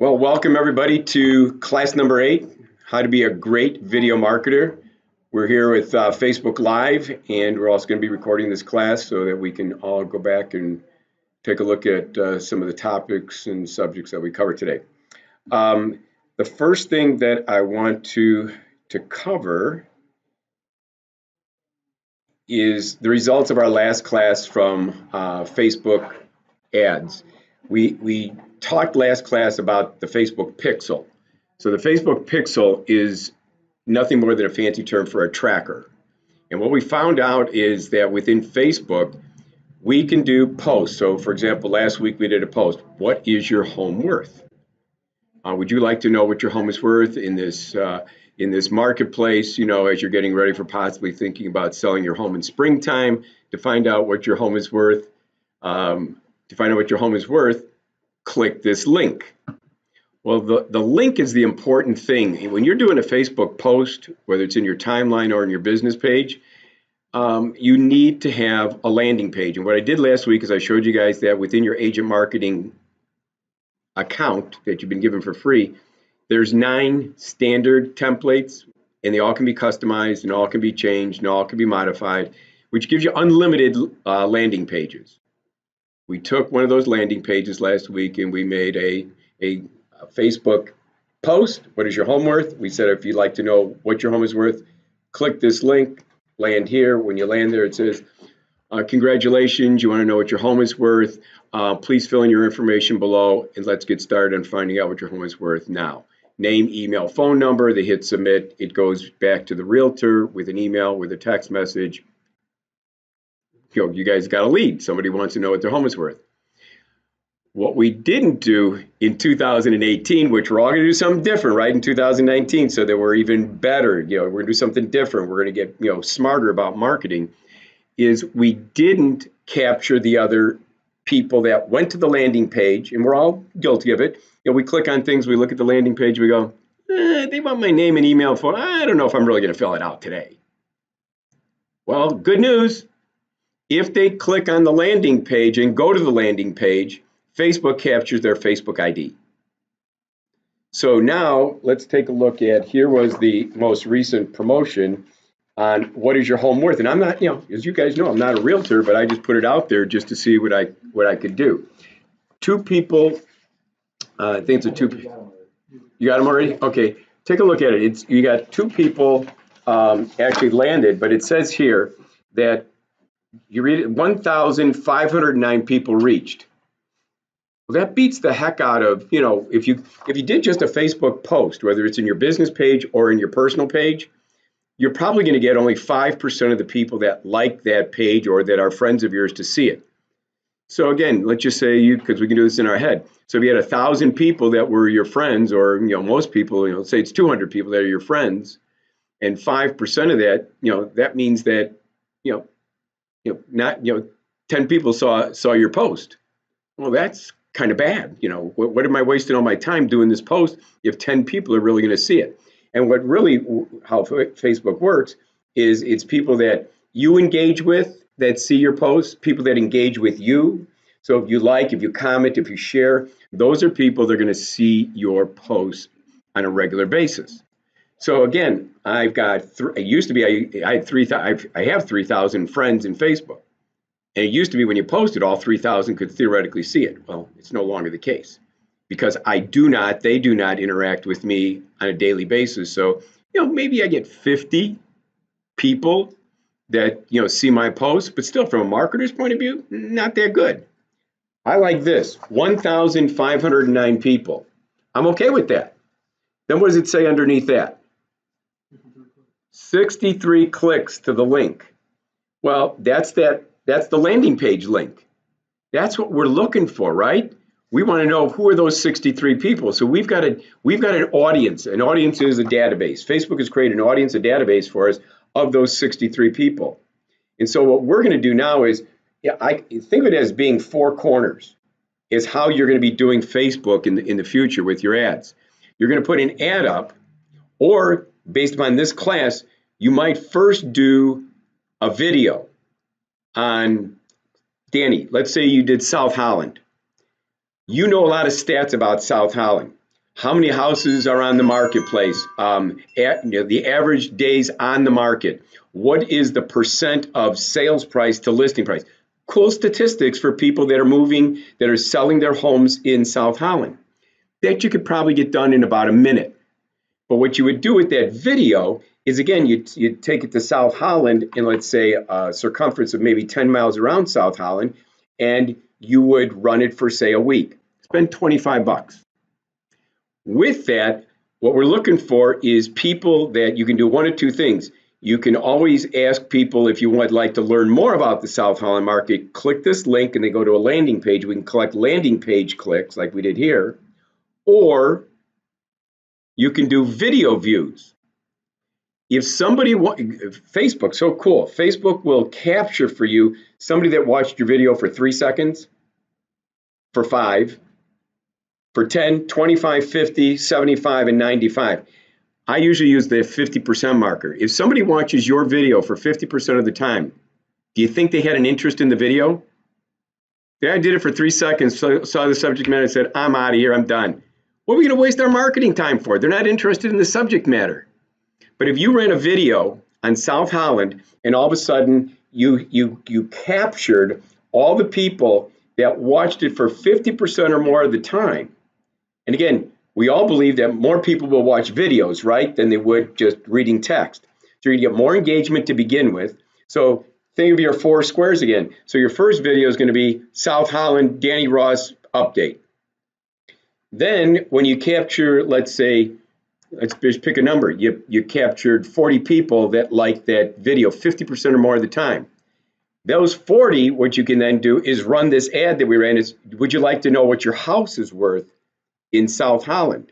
Well, welcome everybody to class number 8, how to be a great video marketer. We're here with Facebook Live, and we're also going to be recording this class so that we can all go back and take a look at some of the topics and subjects that we cover today. The first thing that I want to cover is the results of our last class from Facebook ads. We talked last class about the Facebook pixel. So the Facebook pixel is nothing more than a fancy term for a tracker. And what we found out is that within Facebook, we can do posts. So for example, last week we did a post. What is your home worth? Would you like to know what your home is worth in this marketplace, as you're getting ready for possibly thinking about selling your home in springtime? To find out what your home is worth, click this link. Well, the link is the important thing. When you're doing a Facebook post, whether it's in your timeline or in your business page, you need to have a landing page. And what I did last week is I showed you guys that within your agent marketing account that you've been given for free, there's 9 standard templates, and they all can be customized and all can be changed and all can be modified, which gives you unlimited landing pages. We took one of those landing pages last week and we made a Facebook post. What is your home worth? We said if you'd like to know what your home is worth, click this link, land here. When you land there, it says, congratulations, you want to know what your home is worth. Please fill in your information below and let's get started on finding out what your home is worth now. Name, email, phone number, they hit submit. It goes back to the realtor with an email, with a text message. You guys got a lead. Somebody wants to know what their home is worth. What we didn't do in 2018, which we're all going to do something different, right, in 2019, so that we're even better, we're going to do something different. We're going to get, smarter about marketing, is we didn't capture the other people that went to the landing page, and we're all guilty of it. We click on things, we look at the landing page, we go, they want my name and email, phone. I don't know if I'm really going to fill it out today. Well, good news. If they click on the landing page and go to the landing page, Facebook captures their Facebook ID. So now let's take a look at, here was the most recent promotion on what is your home worth. And I'm not, as you guys know, I'm not a realtor, but I just put it out there just to see what I could do. 2 people, I think it's a 2. You got them already? Okay, take a look at it. You got 2 people actually landed, but it says here that you read it, 1,509 people reached. Well, that beats the heck out of, if you did just a Facebook post, whether it's in your business page or in your personal page, you're probably going to get only 5% of the people that like that page or that are friends of yours to see it. So again, let's just say because we can do this in our head. So if you had 1,000 people that were your friends, or most people, say it's 200 people that are your friends, and 5% of that, that means that not 10 people saw your post. Well, that's kind of bad. What am I wasting all my time doing this post if 10 people are really going to see it? And how Facebook works is it's people that you engage with that see your posts, people that engage with you. So if you like, if you comment, if you share, those are people that are going to see your posts on a regular basis. So again, I've got, it used to be, I have 3,000 friends in Facebook. And it used to be when you posted, all 3,000 could theoretically see it. Well, it's no longer the case because they do not interact with me on a daily basis. So, maybe I get 50 people that, see my posts, but still from a marketer's point of view, not that good. I like this, 1,509 people. I'm okay with that. Then what does it say underneath that? 63 clicks to the link. Well, that's the landing page link. That's what we're looking for, right? We want to know who are those 63 people. So we've got an audience. An audience is a database. Facebook has created an audience, a database for us of those 63 people. And so what we're going to do now is, I think of it as being 4 corners, is how you're going to be doing Facebook in the future with your ads. You're going to put an ad up, or based upon this class, you might first do a video on, Danny, let's say you did South Holland. You know a lot of stats about South Holland. How many houses are on the marketplace? The average days on the market. What is the percent of sales price to listing price? Cool statistics for people that are moving, that are selling their homes in South Holland. That you could probably get done in about a minute. But what you would do with that video is, again, you'd take it to South Holland in, let's say, a circumference of maybe 10 miles around South Holland, and you would run it for, say, a week. Spend 25 bucks. With that, what we're looking for is people that you can do one of two things. You can always ask people, if you would like to learn more about the South Holland market, click this link and they go to a landing page. We can collect landing page clicks like we did here, or you can do video views. If somebody, Facebook, so cool. Facebook will capture for you somebody that watched your video for 3 seconds, for 5, for 10, 25, 50, 75, and 95. I usually use the 50% marker. If somebody watches your video for 50% of the time, do you think they had an interest in the video? Yeah, I did it for 3 seconds, saw the subject matter, and said, I'm out of here, I'm done. What are we going to waste our marketing time for? They're not interested in the subject matter. But if you ran a video on South Holland and all of a sudden you captured all the people that watched it for 50% or more of the time, and again, we all believe that more people will watch videos, right, than they would just reading text. So you get more engagement to begin with. So think of your 4 squares again. So your first video is going to be South Holland, Danny Ross update. Then when you capture, let's say, let's just pick a number. You captured 40 people that liked that video 50% or more of the time. Those 40, what you can then do is run this ad that we ran. Is, would you like to know what your house is worth in South Holland?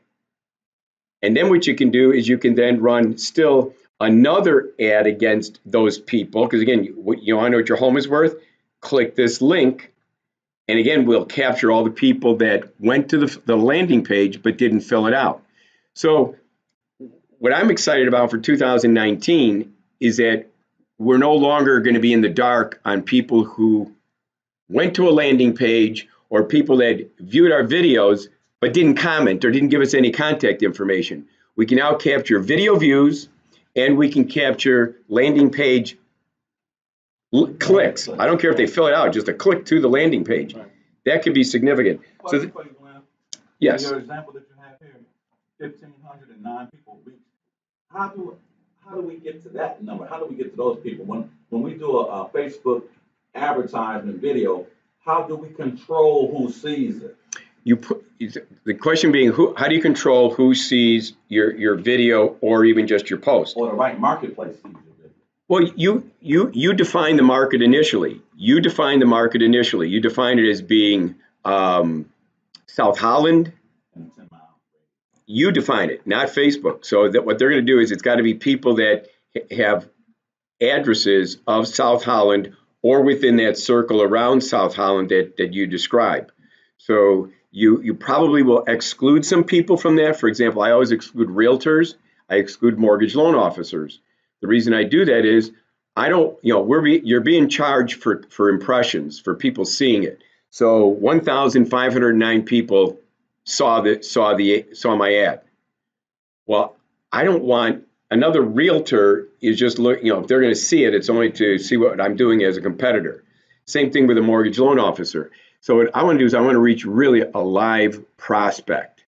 And then what you can do is you can then run still another ad against those people. Because again, you want to know what your home is worth? Click this link. And again, we'll capture all the people that went to the landing page but didn't fill it out. So what I'm excited about for 2019 is that we're no longer going to be in the dark on people who went to a landing page or people that viewed our videos but didn't comment or didn't give us any contact information. We can now capture video views and we can capture landing page clicks. I don't care if they fill it out, just a click to the landing page. That could be significant. So, yes. Your example that you have here, 1,509 people reached. How do we get to that number? How do we get to those people? When we do a Facebook advertisement video, how do we control who sees it? The question being, how do you control who sees your video or even just your post? Or the right marketplace sees your video. Well, you define the market initially. You define it as being South Holland. You define it, not Facebook. So that what they're going to do is it's got to be people that have addresses of South Holland or within that circle around South Holland that you describe. So you probably will exclude some people from that. For example, I always exclude realtors. I exclude mortgage loan officers. The reason I do that is I don't, you're being charged for impressions, for people seeing it. So 1,509 people saw my ad. Well, I don't want another realtor is just looking, if they're going to see it, it's only to see what I'm doing as a competitor. Same thing with a mortgage loan officer. So what I want to do is I want to reach really a live prospect.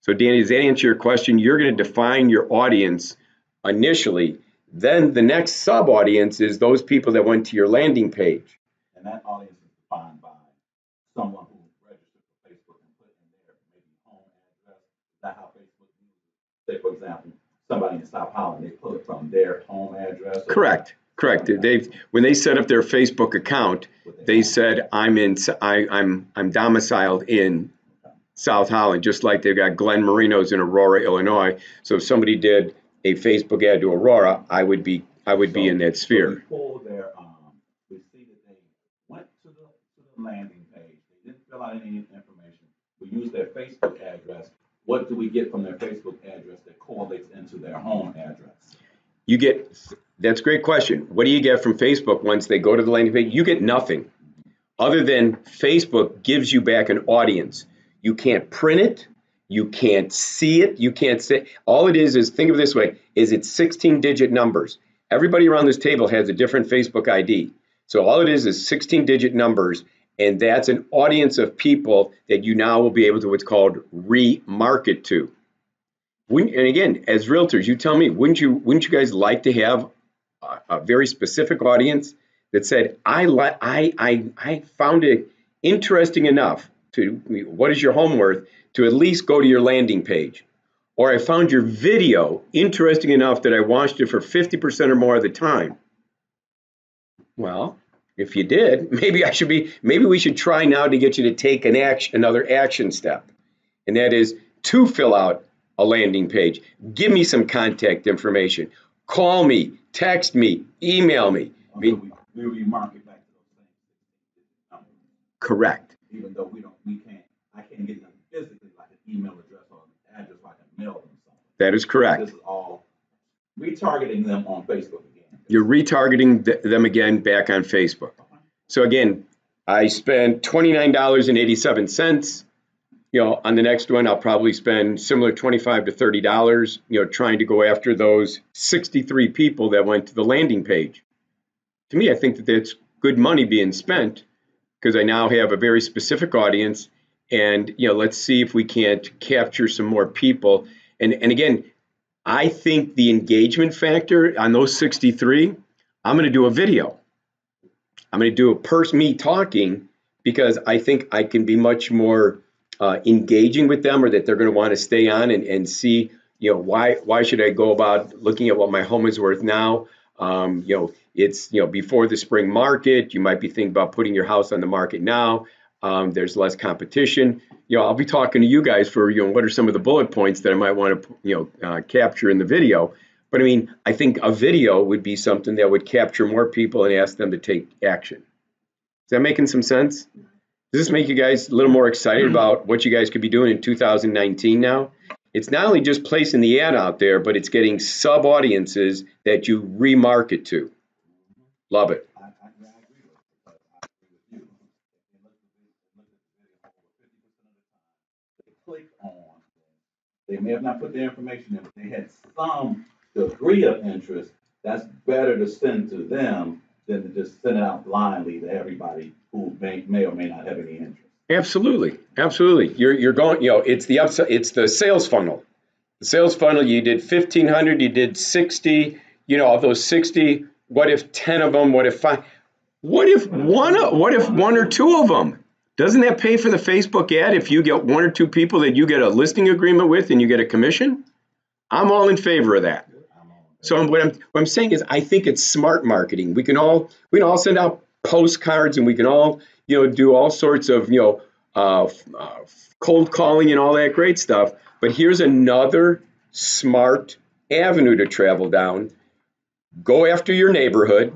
So Danny, does that answer your question? You're going to define your audience initially. Then the next sub-audience is those people that went to your landing page. And that audience is defined by someone who registered for Facebook and put in their maybe home address. Is that how Facebook uses it? Say, for example, somebody in South Holland, they pull it from their home address. Correct. When they set up their Facebook account, they said I'm domiciled in South Holland, just like they've got Glen Marino's in Aurora, Illinois. So if somebody did a Facebook ad to Aurora, I would be in that sphere. So we pull their, we see that they went to the landing page. They didn't fill out any information. We use their Facebook address. What do we get from their Facebook address that correlates into their home address? That's a great question. What do you get from Facebook once they go to the landing page? You get nothing other than Facebook gives you back an audience. You can't print it. You can't see it. You can't say. All it is think of it this way, is it's 16-digit numbers. Everybody around this table has a different Facebook ID. So all it is 16-digit numbers, and that's an audience of people that you now will be able to what's called remarket to. And again, as realtors, you tell me, wouldn't you guys like to have a very specific audience that said, I found it interesting enough to, what is your home worth, to at least go to your landing page. Or I found your video interesting enough that I watched it for 50% or more of the time. Well, if you did, maybe we should try now to get you to take another action step. And that is to fill out a landing page. Give me some contact information. Call me, text me, email me. We remarket back to those same numbers. Correct. Even though I can't get them physically, like an email address or an address, like a mail them something. That is correct. This is all retargeting them on Facebook again. You're retargeting them again back on Facebook. So again, I spent $29.87. On the next one, I'll probably spend similar $25 to $30, trying to go after those 63 people that went to the landing page. To me, I think that that's good money being spent because I now have a very specific audience, and let's see if we can't capture some more people. And again, I think the engagement factor on those 63, I'm going to do a video. I'm going to do me talking, because I think I can be much more engaging with them, or that they're going to want to stay on and see, why should I go about looking at what my home is worth now? It's, before the spring market, you might be thinking about putting your house on the market now. There's less competition. I'll be talking to you guys for, what are some of the bullet points that I might want to, capture in the video. But I mean, I think a video would be something that would capture more people and ask them to take action. Is that making some sense? Does this make you guys a little more excited about what you guys could be doing in 2019 now? It's not only just placing the ad out there, but it's getting sub-audiences that you remarket to. Love it. I agree with you. They click on, they may have not put their information in, but they had some degree of interest. That's better to send to them than to just send it out blindly to everybody who may or may not have any interest. Absolutely, absolutely. You're going. It's the sales funnel. The sales funnel. You did 1,500. You did 60. Of those 60, what if 10 of them? What if 5? What if one or two of them? Doesn't that pay for the Facebook ad if you get one or two people that you get a listing agreement with and you get a commission? I'm all in favor of that. So what I'm saying is, I think it's smart marketing. We can all send out postcards, and we can all do all sorts of cold calling and all that great stuff. But here's another smart avenue to travel down. Go after your neighborhood,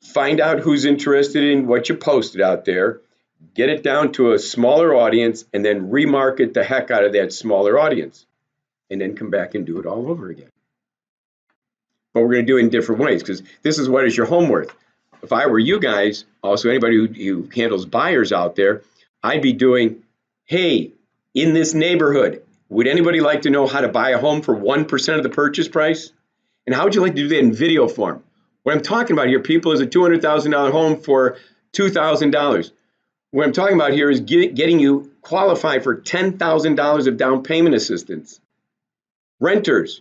find out who's interested in what you posted out there, get it down to a smaller audience, and then remarket the heck out of that smaller audience, and then come back and do it all over again. But we're going to do it in different ways, because this is what is your home worth. If I were you guys, also anybody who handles buyers out there, I'd be doing, hey, in this neighborhood, would anybody like to know how to buy a home for 1% of the purchase price? And how would you like to do that in video form? What I'm talking about here, people, is a $200,000 home for $2,000. What I'm talking about here is getting you qualified for $10,000 of down payment assistance. Renters,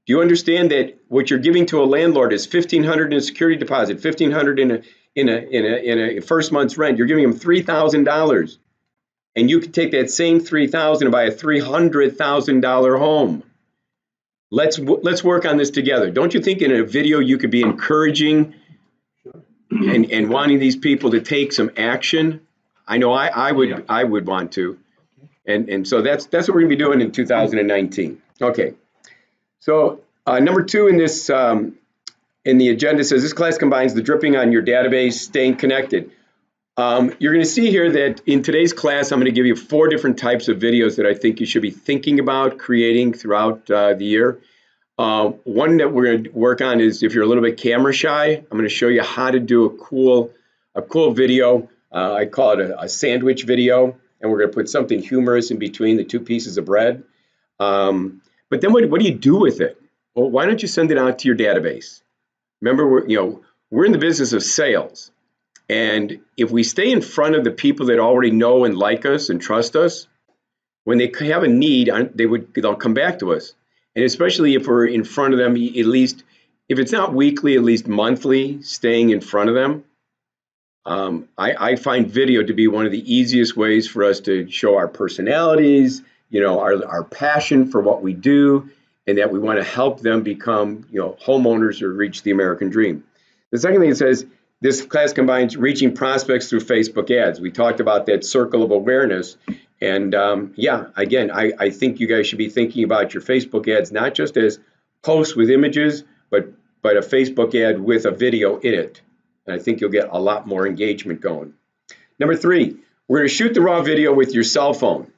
do you understand that what you're giving to a landlord is $1,500 in a security deposit, $1,500 in a first month's rent? You're giving them $3,000, and you could take that same $3,000 and buy a $300,000 home. Let's work on this together. Don't you think in a video you could be encouraging and wanting these people to take some action? I know I would want to, and so that's what we're gonna be doing in 2019. Okay. So number 2 in this in the agenda says this class combines the dripping on your database, staying connected. You're going to see here that in today's class, I'm going to give you 4 different types of videos that I think you should be thinking about creating throughout the year. One that we're going to work on is, if you're a little bit camera shy, I'm going to show you how to do a cool video. I call it a sandwich video, and we're going to put something humorous in between the 2 pieces of bread. But then what do you do with it? Well, why don't you send it out to your database? Remember, we're in the business of sales. And if we stay in front of the people that already know and like us and trust us, when they have a need, they'll come back to us. And especially if we're in front of them, at least if it's not weekly, at least monthly, staying in front of them. I find video to be one of the easiest ways for us to show our personalities, our passion for what we do, and that we want to help them become, homeowners or reach the American dream. The second thing it says, this class combines reaching prospects through Facebook ads. We talked about that circle of awareness. And yeah, again, I think you guys should be thinking about your Facebook ads, not just as posts with images, but a Facebook ad with a video in it. And I think you'll get a lot more engagement going. Number 3, we're going to shoot the raw video with your cell phone.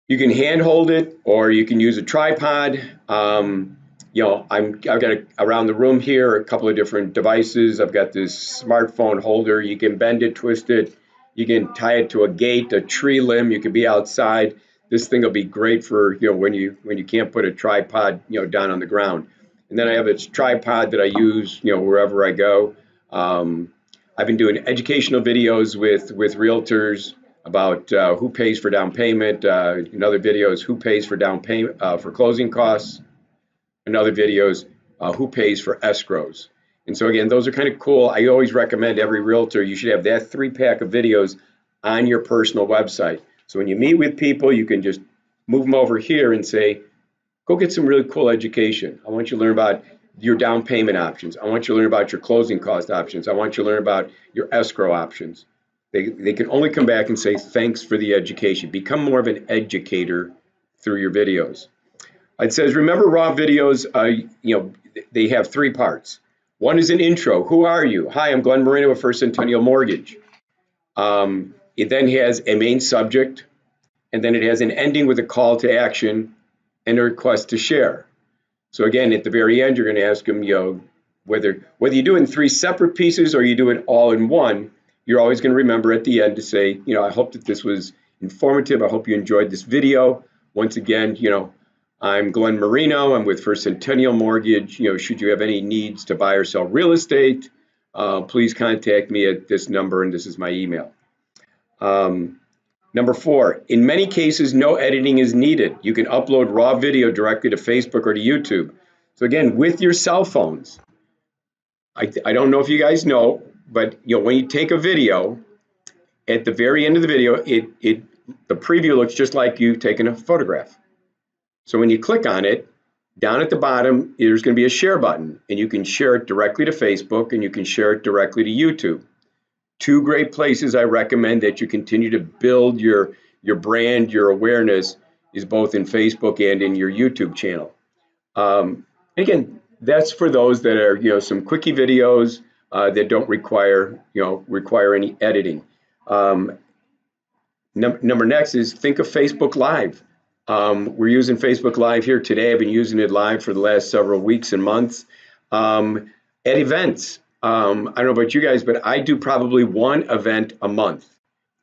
You can handhold it, or you can use a tripod. I've got around the room here a couple of different devices. I've got this smartphone holder. You can bend it, twist it. You can tie it to a gate, a tree limb. You could be outside. This thing will be great for when you can't put a tripod down on the ground. And then I have a tripod that I use wherever I go. I've been doing educational videos with realtors about who pays for down payment. In other videos, who pays for down payment for closing costs. In other videos, who pays for escrows. And so again, those are kind of cool. I always recommend every realtor, you should have that 3-pack of videos on your personal website. So when you meet with people, you can just move them over here and say, go get some really cool education. I want you to learn about your down payment options. I want you to learn about your closing cost options. I want you to learn about your escrow options. They can only come back and say, thanks for the education. Become more of an educator through your videos. It says, remember raw videos, they have 3 parts. One is an intro. Who are you? Hi, I'm Glen Marino with First Centennial Mortgage. It then has a main subject, and then it has an ending with a call to action and a request to share. So again, at the very end, you're going to ask them, whether you do it in 3 separate pieces or you do it all in one, you're always going to remember at the end to say, I hope that this was informative. I hope you enjoyed this video. Once again, I'm Glen Marino. I'm with First Centennial Mortgage. Should you have any needs to buy or sell real estate, please contact me at this number, and this is my email. Number 4, in many cases, no editing is needed. You can upload raw video directly to Facebook or to YouTube. So again, with your cell phones, I don't know if you guys know, but when you take a video, at the very end of the video, the preview looks just like you taking a photograph. So when you click on it, down at the bottom, there's going to be a share button, and you can share it directly to Facebook, and you can share it directly to YouTube. 2 great places I recommend that you continue to build your brand, your awareness, is both in Facebook and in your YouTube channel. Again, that's for those that are some quickie videos that don't require any editing. Number next is think of Facebook Live. We're using Facebook Live here today. I've been using it live for the last several weeks and months. At events, I don't know about you guys, but I do probably 1 event a month.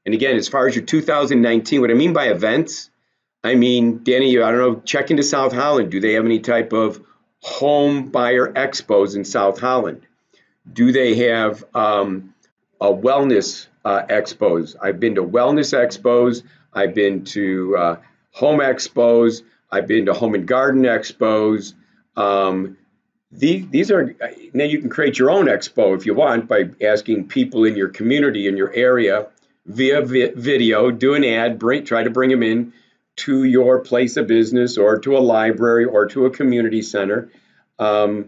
And again, as far as your 2019, what I mean by events, I mean, Danny, I don't know, check into South Holland. Do they have any type of home buyer expos in South Holland? Do they have a wellness expos? I've been to wellness expos. I've been to home expos. I've been to home and garden expos. These are, now you can create your own expo if you want by asking people in your community, in your area, via video, do an ad, try to bring them in to your place of business or to a library or to a community center. But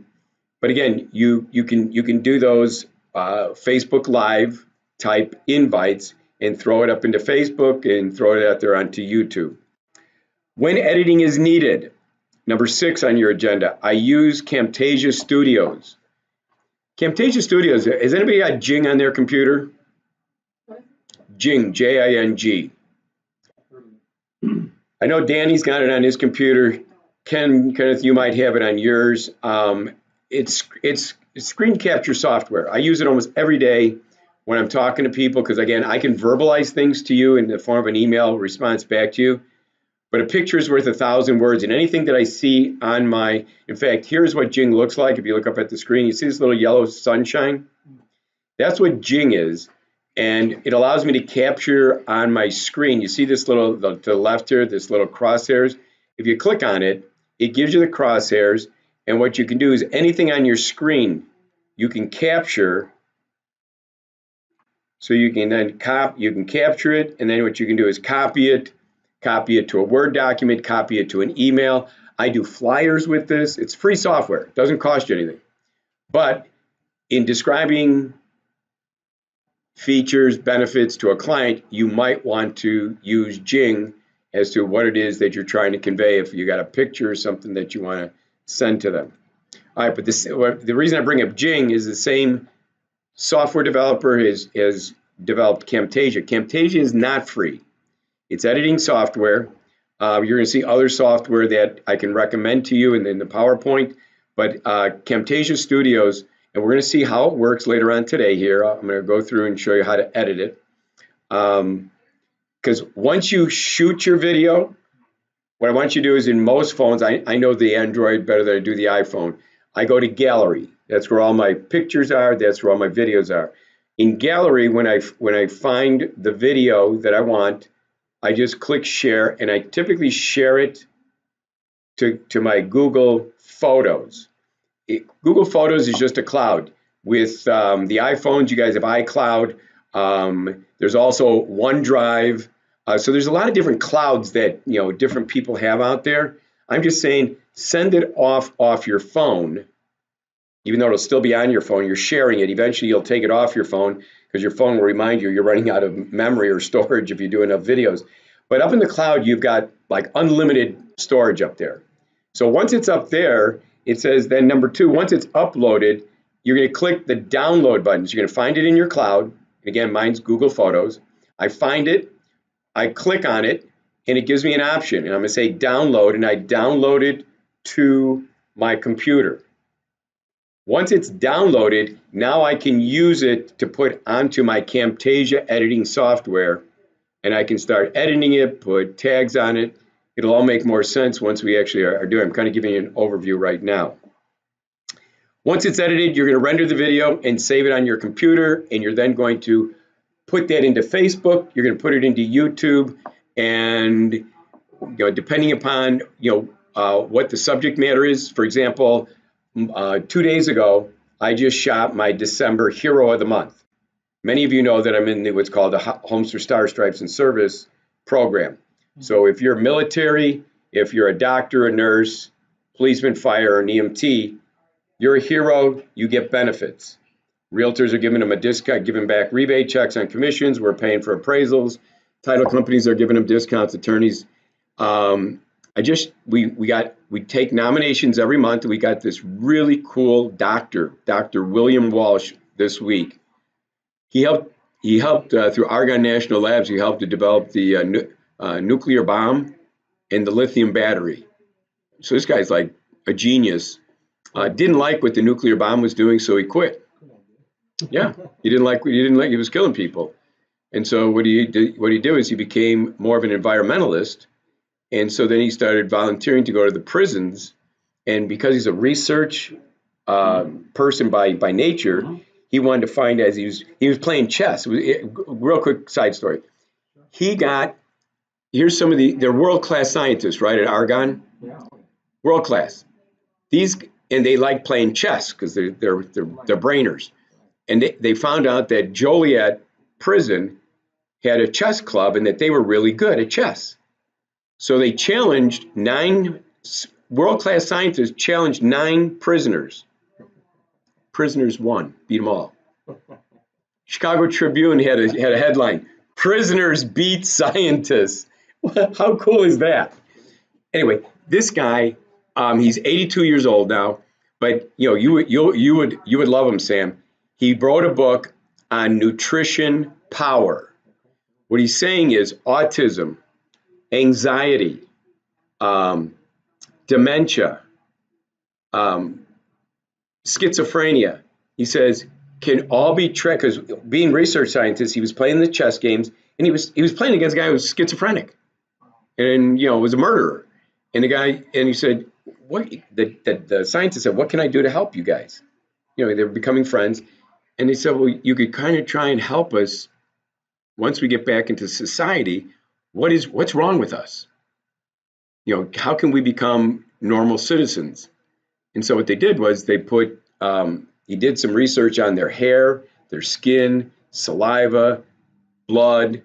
again, you can do those Facebook Live type invites and throw it up into Facebook and throw it out there onto YouTube. When editing is needed, number 6 on your agenda, I use Camtasia Studios. Camtasia Studios, has anybody got Jing on their computer? Jing, J-I-N-G. I know Danny's got it on his computer. Kenneth, you might have it on yours. It's screen capture software. I use it almost every day when I'm talking to people because, again, I can verbalize things to you in the form of an email response back to you. But a picture is worth 1,000 words, and anything that I see on my, in fact, here's what Jing looks like. If you look up at the screen, you see this little yellow sunshine? That's what Jing is, and it allows me to capture on my screen. You see this little, to the left here, this little crosshairs? If you click on it, it gives you the crosshairs, and what you can do is anything on your screen, you can capture. So you can then capture it, and then what you can do is copy it to a Word document, copy it to an email. I do flyers with this. It's free software. It doesn't cost you anything. But in describing features, benefits to a client, you might want to use Jing as to what it is that you're trying to convey if you got a picture or something that you want to send to them. All right, but the reason I bring up Jing is the same software developer has developed Camtasia. Camtasia is not free. It's editing software. You're going to see other software that I can recommend to you in the PowerPoint, but Camtasia Studios, and we're going to see how it works later on today here. I'm going to go through and show you how to edit it. Because once you shoot your video, what I want you to do is in most phones, I know the Android better than I do the iPhone. I go to Gallery. That's where all my pictures are. That's where all my videos are. In Gallery, when I find the video that I want, I just click share, and I typically share it to my Google Photos. Google Photos is just a cloud. With the iPhones, you guys have iCloud. There's also OneDrive. So there's a lot of different clouds that different people have out there. I'm just saying, send it off your phone. Even though it'll still be on your phone, you're sharing it. Eventually, you'll take it off your phone because your phone will remind you you're running out of memory or storage if you do enough videos. But up in the cloud, you've got like unlimited storage up there. So once it's up there, it says then number 2, once it's uploaded, you're going to click the download button. So you're going to find it in your cloud. Again, mine's Google Photos. I find it, I click on it, and it gives me an option. And I'm going to say download, and I download it to my computer. Once it's downloaded, now I can use it to put onto my Camtasia editing software, and I can start editing it, put tags on it. It'll all make more sense once we actually are doing it. I'm kind of giving you an overview right now. Once it's edited, you're going to render the video and save it on your computer, and you're then going to put that into Facebook. You're going to put it into YouTube, and depending upon what the subject matter is. For example, 2 days ago, I just shot my December Hero of the Month. Many of you know that I'm in what's called the Homes for Star Stripes and Service program. So if you're military, if you're a doctor, a nurse, policeman, fire, or an EMT, you're a hero, you get benefits. Realtors are giving them a discount, giving back rebate checks on commissions. We're paying for appraisals. Title companies are giving them discounts, attorneys. We take nominations every month. We got this really cool Dr. William Walsh this week. He helped through Argonne National Labs. He helped to develop the nuclear bomb and the lithium battery. So this guy's like a genius. Didn't like what the nuclear bomb was doing, so he quit. Yeah, he didn't like it was killing people. And so what he did was he became more of an environmentalist. And so then he started volunteering to go to the prisons. And because he's a research person by nature, he wanted to find, as he was playing chess. Real quick side story. Here's some of they're world-class scientists, right, at Argonne? World-class. And they like playing chess because they're brainers. And they found out that Joliet prison had a chess club and that they were really good at chess. So they challenged 9 world-class scientists, challenged 9 prisoners. Prisoners won, beat them all. Chicago Tribune had a headline, "Prisoners beat scientists." How cool is that? Anyway, this guy, he's 82 years old now, but you would love him, Sam. He wrote a book on nutrition power. What he's saying is autism, anxiety, dementia, schizophrenia. He says can all be tracked, because being research scientist, he was playing the chess games, and he was playing against a guy who was schizophrenic. and it was a murderer. And he said, what, the scientist said, what can I do to help you guys? They were becoming friends. And he said, well, you could kind of try and help us once we get back into society. What's wrong with us? How can we become normal citizens? And so what they did was he did some research on their hair, their skin, saliva, blood,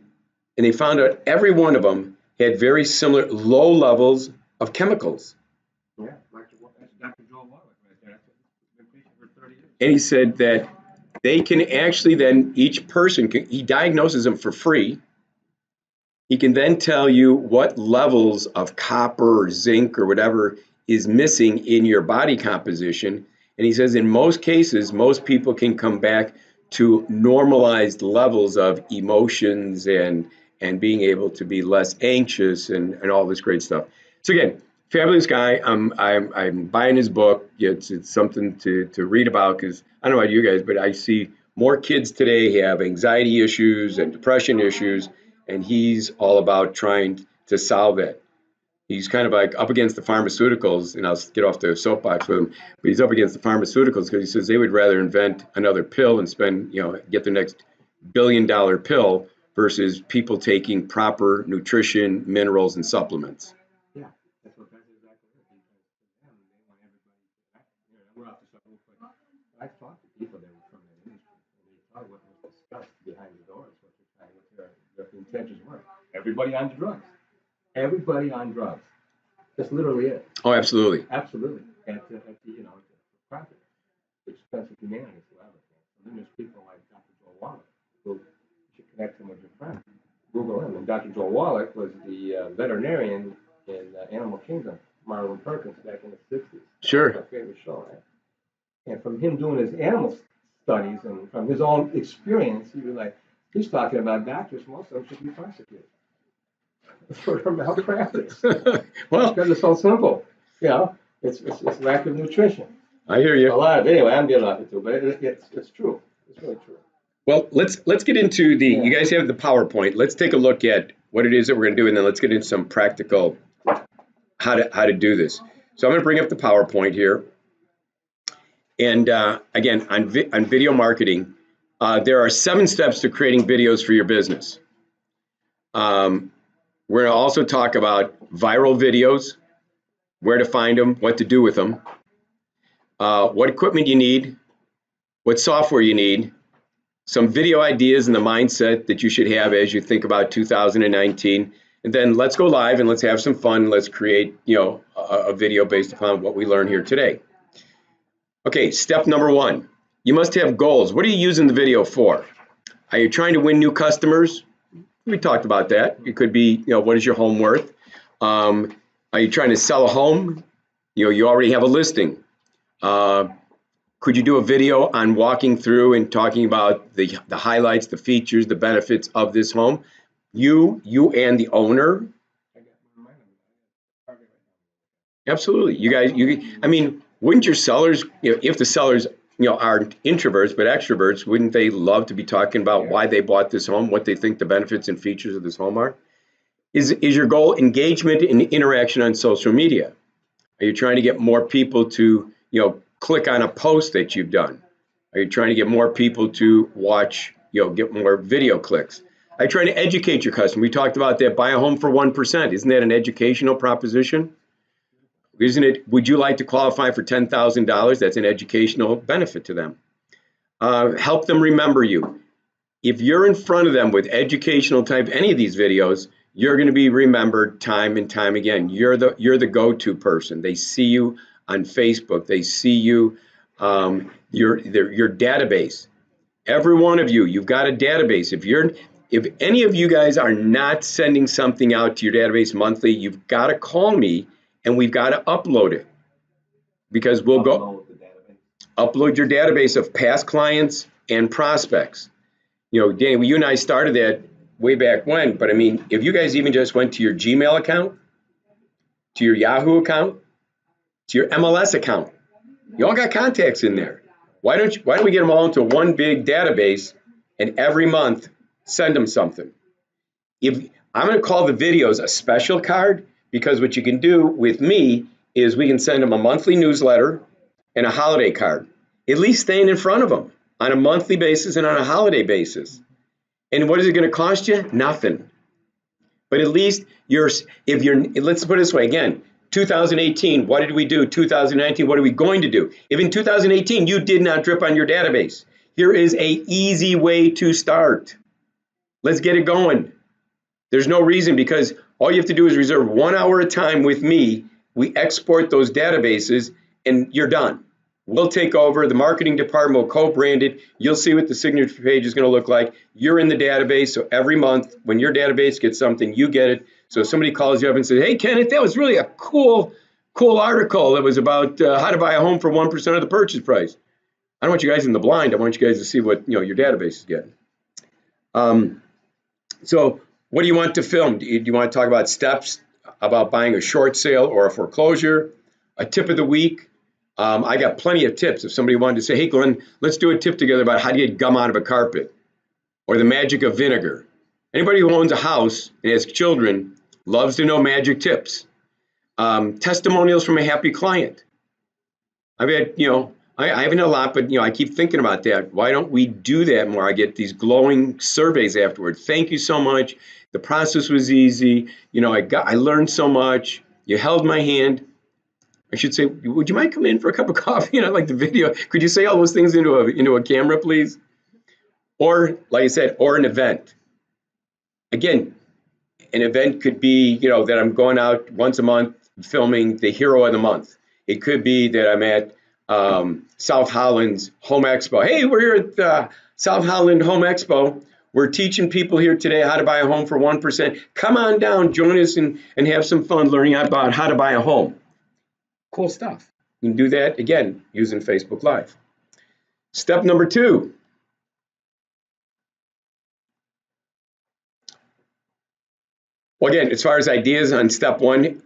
and they found out every one of them had very similar low levels of chemicals. Yeah, Dr. Joel Wallach right there. That's been preaching for 30 years. And he said that they can actually then, each person, he diagnoses them for free. He can then tell you what levels of copper or zinc or whatever is missing in your body composition. And he says in most cases, most people can come back to normalized levels of emotions and being able to be less anxious and all this great stuff. So again, fabulous guy. I'm buying his book. It's something to read about, because I don't know about you guys, but I see more kids today have anxiety issues and depression issues, and he's all about trying to solve it. He's kind of like up against the pharmaceuticals, and I'll get off the soapbox with him, but he's up against the pharmaceuticals because he says they would rather invent another pill and get the next billion-dollar pill versus people taking proper nutrition, minerals, and supplements. Yeah, that's exactly it. Because for them, they want everybody. We're off the subject, but I've talked to people that were from that industry, and they tell what was discussed behind the doors, what their intentions were. Everybody on drugs. Everybody on drugs. That's literally it. Oh, absolutely. Absolutely. At the profit, the expense of humanity. And then there's people like Dr. Joel Wallach, who you should connect him with your friend. Google him. And Dr. Joel Wallach was the veterinarian in Animal Kingdom, Marlon Perkins, back in the 60s. Sure. That's my favorite show, right? And from him doing his animal studies and from his own experience, he was like, he's talking about doctors, most of them should be prosecuted for malpractice. Well, because it's so simple. It's lack of nutrition. I hear you. A lot. Anyway, I'm getting off it too, but it's true. It's really true. Well, let's get into you guys have the PowerPoint. Let's take a look at what it is that we're going to do, and then let's get into some practical how to do this. So I'm going to bring up the PowerPoint here. And again, on video marketing, there are 7 steps to creating videos for your business. We're going to also talk about viral videos, where to find them, what to do with them, what equipment you need, what software you need, some video ideas and the mindset that you should have as you think about 2019. And then let's go live and let's have some fun. Let's create, a video based upon what we learned here today. Okay, step number 1. You must have goals. What are you using the video for? Are you trying to win new customers? We talked about that. It could be, what is your home worth? Are you trying to sell a home? You already have a listing. Could you do a video on walking through and talking about the highlights, the features, the benefits of this home? You and the owner. Absolutely. You guys, wouldn't your sellers, if the sellers, aren't introverts but extroverts, wouldn't they love to be talking about why they bought this home, what they think the benefits and features of this home are? Is your goal engagement and interaction on social media? Are you trying to get more people to, click on a post that you've done? Are you trying to get more people to watch, get more video clicks? Are you trying to educate your customer? We talked about that, buy a home for 1%. Isn't that an educational proposition? Isn't it? Would you like to qualify for $10,000? That's an educational benefit to them. Help them remember you. If you're in front of them with educational type, any of these videos, you're going to be remembered time and time again. You're the go-to person. They see you on Facebook. They see you, your database. Every one of you, you've got a database. If any of you guys are not sending something out to your database monthly, you've got to call me and we've got to upload it, because we'll upload your database of past clients and prospects. Danny, you and I started that way back when, but if you guys even just went to your Gmail account, to your Yahoo account, to your MLS account, you all got contacts in there. Why don't we get them all into one big database and every month send them something? If I'm going to call the videos a special card because what you can do with me is we can send them a monthly newsletter and a holiday card, at least staying in front of them on a monthly basis and on a holiday basis. And what is it going to cost you? Nothing. But at least let's put it this way again, 2018, what did we do? 2019, what are we going to do? If in 2018 you did not drip on your database, here is a easy way to start. Let's get it going. There's no reason, because all you have to do is reserve 1 hour of time with me. We export those databases and you're done. We'll take over. The marketing department will co-brand it. You'll see what the signature page is going to look like. You're in the database, so every month when your database gets something, you get it. So if somebody calls you up and says, hey, Kenneth, that was really a cool article. It was about how to buy a home for 1% of the purchase price. I don't want you guys in the blind. I want you guys to see what your database is getting. So what do you want to film? Do you want to talk about steps about buying a short sale or a foreclosure? A tip of the week? I got plenty of tips. If somebody wanted to say, hey, Glenn, let's do a tip together about how to get gum out of a carpet or the magic of vinegar. Anybody who owns a house and has children loves to know magic tips. Testimonials from a happy client. I've had, I haven't a lot, but, I keep thinking about that. Why don't we do that more? I get these glowing surveys afterward. Thank you so much. The process was easy. I learned so much. You held my hand. I should say, would you mind coming in for a cup of coffee? Like the video. Could you say all those things into a camera, please? Or, like I said, or an event. Again, an event could be, that I'm going out once a month filming the hero of the month. It could be that I'm at South Holland's Home Expo. Hey, we're here at the South Holland Home Expo. We're teaching people here today how to buy a home for 1%. Come on down, join us and have some fun learning about how to buy a home. Cool stuff. You can do that, again, using Facebook Live. Step number 2. Well, again, as far as ideas on step 1,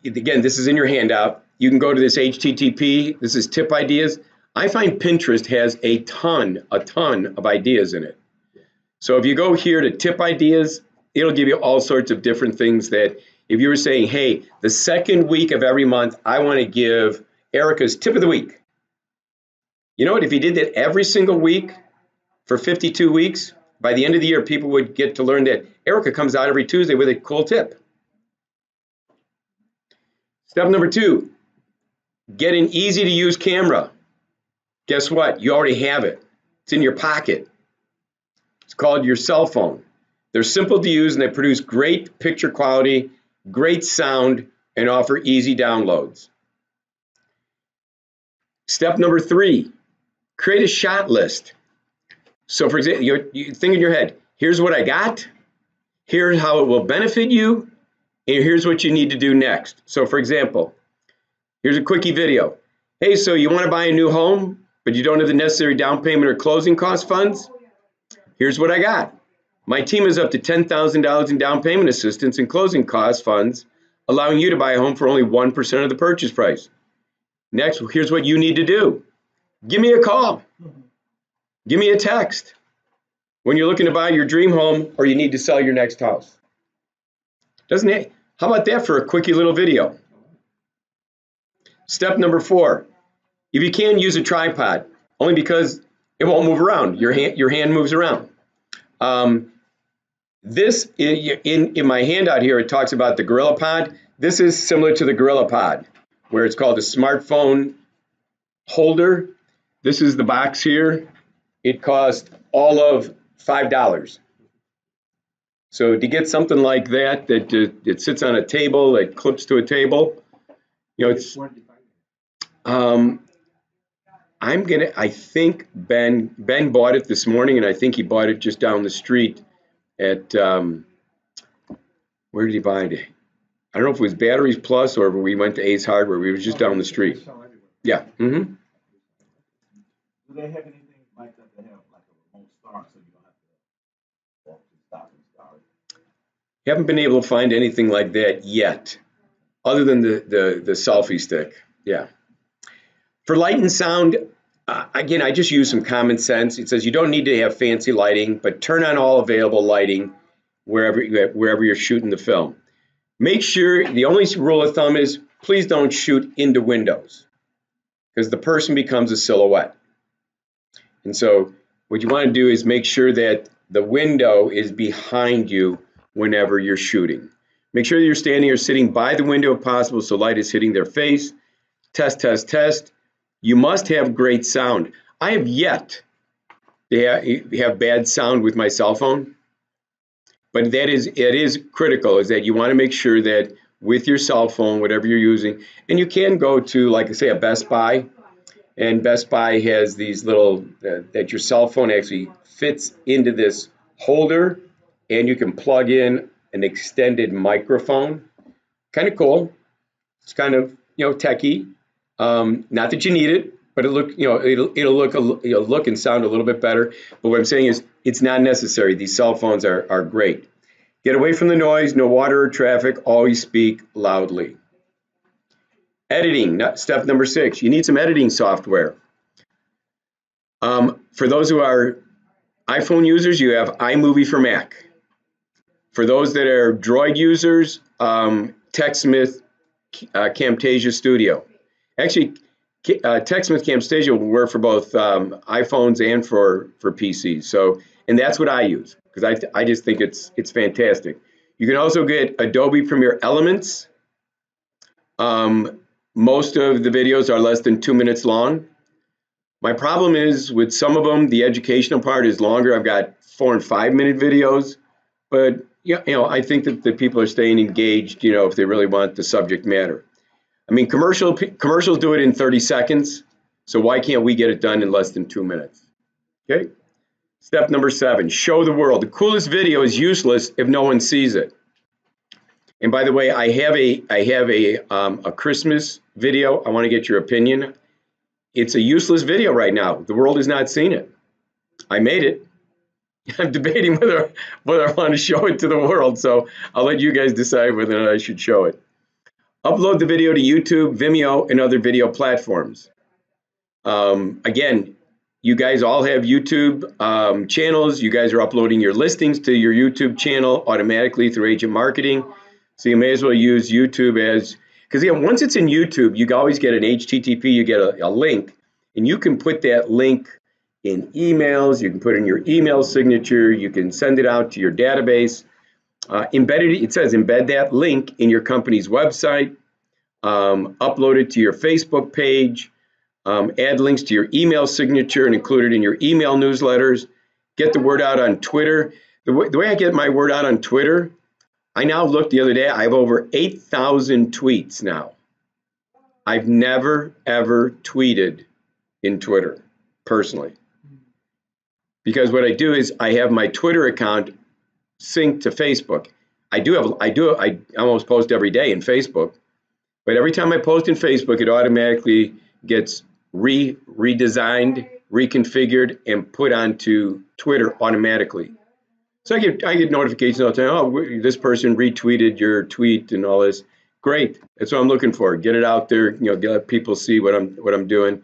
again, this is in your handout. You can go to this HTTP. This is tip ideas. I find Pinterest has a ton of ideas in it. So if you go here to tip ideas, it'll give you all sorts of different things that if you were saying, hey, the second week of every month, I want to give Erica's tip of the week. You know what? If you did that every single week for 52 weeks, by the end of the year, people would get to learn that Erica comes out every Tuesday with a cool tip. Step number 2, get an easy to use camera. Guess what? You already have it. It's in your pocket. It's called your cell phone. They're simple to use and they produce great picture quality, great sound, and offer easy downloads. Step number 3, create a shot list. So for example, you think in your head, here's what I got, here's how it will benefit you, and here's what you need to do next. So for example, here's a quickie video. Hey, so you want to buy a new home, but you don't have the necessary down payment or closing cost funds? Here's what I got. My team is up to $10,000 in down payment assistance and closing cost funds, allowing you to buy a home for only 1% of the purchase price. Next, here's what you need to do. Give me a call. Give me a text when you're looking to buy your dream home or you need to sell your next house. Doesn't it? How about that for a quickie little video? Step number 4, if you can, use a tripod, only because it won't move around. Your hand moves around. This in my handout here, it talks about the Gorilla Pod. This is similar to the Gorilla Pod, where it's called a smartphone holder. This is the box here. It cost all of $5. So to get something like that it sits on a table, it clips to a table, it's I think Ben bought it this morning, and I think he bought it just down the street at where did he buy it? I don't know if it was Batteries Plus or we went to Ace Hardware. We were just down the street. Yeah. Mm-hmm. Do they have anything like that to have like a remote start so you don't have to walk to stop and start? Haven't been able to find anything like that yet, other than the selfie stick. Yeah. For light and sound, again, I just use some common sense. It says you don't need to have fancy lighting, but turn on all available lighting wherever you're shooting the film. Make sure, the only rule of thumb is please don't shoot into windows because the person becomes a silhouette. And so what you want to do is make sure that the window is behind you whenever you're shooting. Make sure that you're standing or sitting by the window if possible so light is hitting their face. Test, test, test. You must have great sound. I have yet to have bad sound with my cell phone, but it is critical, is that you want to make sure that with your cell phone, whatever you're using, and you can go to, like I say, a Best Buy, and Best Buy has these little, that your cell phone actually fits into this holder, and you can plug in an extended microphone. Kind of cool. It's kind of, techie. Not that you need it, but it'll look and sound a little bit better. But what I'm saying is, it's not necessary. These cell phones are great. Get away from the noise, no water or traffic, always speak loudly. Editing, step number 6, you need some editing software. For those who are iPhone users, you have iMovie for Mac. For those that are Droid users, TechSmith Camtasia Studio. Actually, TechSmith Camtasia will work for both iPhones and for PCs. So, and that's what I use because I just think it's fantastic. You can also get Adobe Premiere Elements. Most of the videos are less than 2 minutes long. My problem is with some of them, the educational part is longer. I've got 4 and 5 minute videos, but I think that the people are staying engaged, if they really want the subject matter. I mean, commercials do it in 30 seconds, so why can't we get it done in less than 2 minutes? Okay. Step number 7, show the world. The coolest video is useless if no one sees it. And by the way, I have a Christmas video. I want to get your opinion. It's a useless video right now. The world has not seen it. I made it. I'm debating whether I want to show it to the world. So I'll let you guys decide whether or not I should show it. Upload the video to YouTube, Vimeo, and other video platforms. Again, you guys all have YouTube channels. You guys are uploading your listings to your YouTube channel automatically through agent marketing. So you may as well use YouTube because again, once it's in YouTube, you always get an HTTP, you get a link, and you can put that link in emails, you can put it in your email signature, you can send it out to your database. It says embed that link in your company's website, upload it to your Facebook page, add links to your email signature and include it in your email newsletters, get the word out on Twitter. The way I get my word out on Twitter, I now looked the other day, I have over 8,000 tweets now. I've never, ever tweeted in Twitter, personally. Because what I do is I have my Twitter account synced to Facebook. I almost post every day in Facebook, but every time I post in Facebook, it automatically gets redesigned, reconfigured, and put onto Twitter automatically. So I get notifications all the time. Oh, this person retweeted your tweet and all this. Great. That's what I'm looking for. Get it out there. Let people see what I'm doing.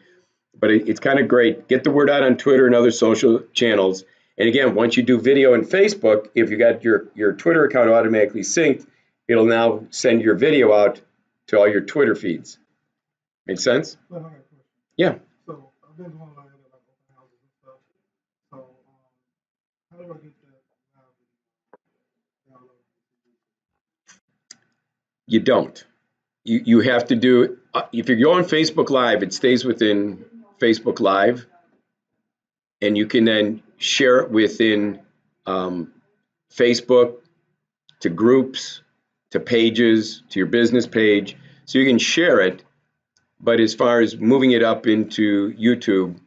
But it's kind of great. Get the word out on Twitter and other social channels. And again, once you do video in Facebook, if you got your Twitter account automatically synced, it'll now send your video out to all your Twitter feeds. Make sense? Yeah. So I've been going like open houses and stuff. So how do I get that download? You don't. You have to do, if you go on Facebook Live, it stays within Facebook Live, and you can then share it within Facebook, to groups, to pages, to your business page. So you can share it, but as far as moving it up into YouTube,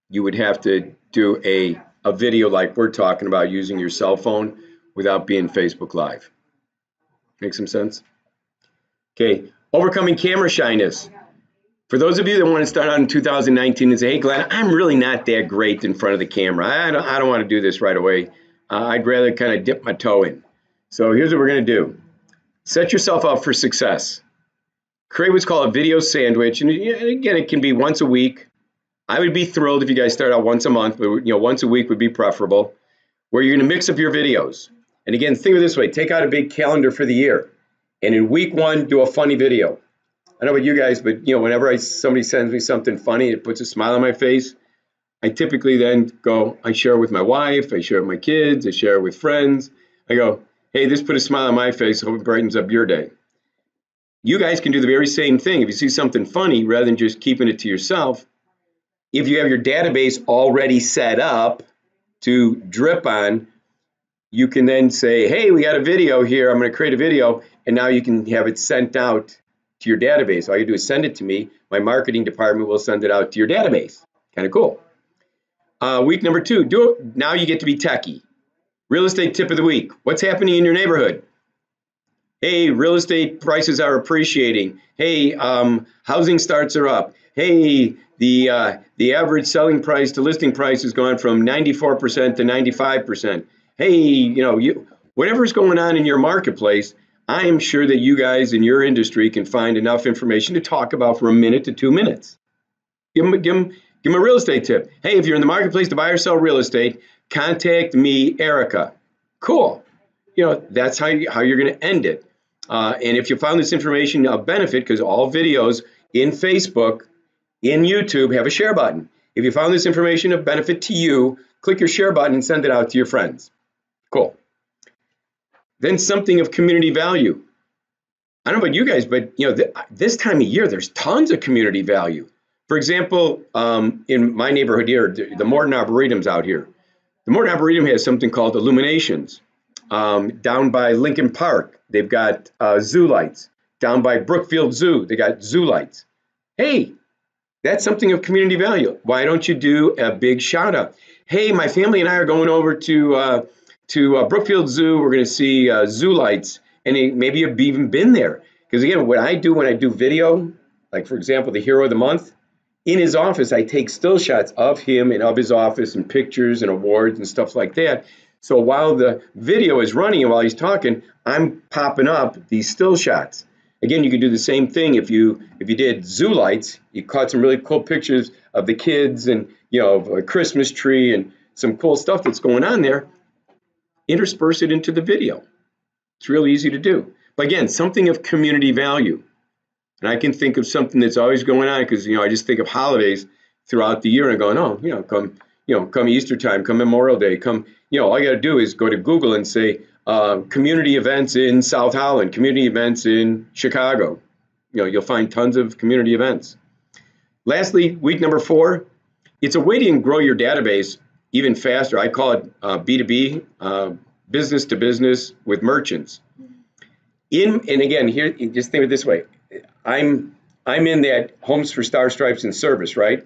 you would have to do a video like we're talking about using your cell phone without being Facebook Live. Make some sense? Okay, overcoming camera shyness. For those of you that want to start out in 2019 and say, hey, Glenn, I'm really not that great in front of the camera. I don't want to do this right away. I'd rather kind of dip my toe in. So here's what we're going to do. Set yourself up for success. Create what's called a video sandwich. And again, it can be once a week. I would be thrilled if you guys start out once a month, but once a week would be preferable, where you're going to mix up your videos. And again, think of it this way, take out a big calendar for the year. And in week 1, do a funny video. I don't know about you guys, but whenever somebody sends me something funny, it puts a smile on my face. I typically then go, I share it with my wife, I share it with my kids, I share it with friends. I go, hey, this put a smile on my face, hope it brightens up your day. You guys can do the very same thing. If you see something funny, rather than just keeping it to yourself, if you have your database already set up to drip on, you can then say, hey, we got a video here, I'm going to create a video, and now you can have it sent out to your database. All you do is send it to me. My marketing department will send it out to your database. Kind of cool. Week number 2, now you get to be techie. Real estate tip of the week. What's happening in your neighborhood? Hey, real estate prices are appreciating. Hey, housing starts are up. Hey, the average selling price to listing price has gone from 94% to 95%. Hey, whatever's going on in your marketplace, I am sure that you guys in your industry can find enough information to talk about for a minute to 2 minutes. Give them a real estate tip. Hey, if you're in the marketplace to buy or sell real estate, contact me, Erica. Cool. That's how you're going to end it. And if you found this information of benefit, because all videos in Facebook, in YouTube have a share button. If you found this information of benefit to you, click your share button and send it out to your friends. Cool. Then something of community value. I don't know about you guys, but this time of year, there's tons of community value. For example, in my neighborhood here, the Morton Arboretum's out here. The Morton Arboretum has something called Illuminations. Down by Lincoln Park, they've got zoo lights. Down by Brookfield Zoo, they got zoo lights. Hey, that's something of community value. Why don't you do a big shout out? Hey, my family and I are going over to Brookfield Zoo. We're going to see zoo lights, and maybe you've even been there. Because again, what I do when I do video, like for example, the Hero of the Month, in his office, I take still shots of him and of his office and pictures and awards and stuff like that. So while the video is running and while he's talking, I'm popping up these still shots. Again, you could do the same thing if you did zoo lights. You caught some really cool pictures of the kids and of a Christmas tree and some cool stuff that's going on there. Intersperse it into the video. It's really easy to do. But again, something of community value. And I can think of something that's always going on because I just think of holidays throughout the year and going, come Easter time, come Memorial Day, come. All you got to do is go to Google and say community events in South Holland, community events in Chicago. You'll find tons of community events. Lastly, week number 4, it's a way to grow your database even faster. I call it B2B, business to business with merchants. And again, here, just think of it this way. I'm in that Homes for Star Stripes and Service, right?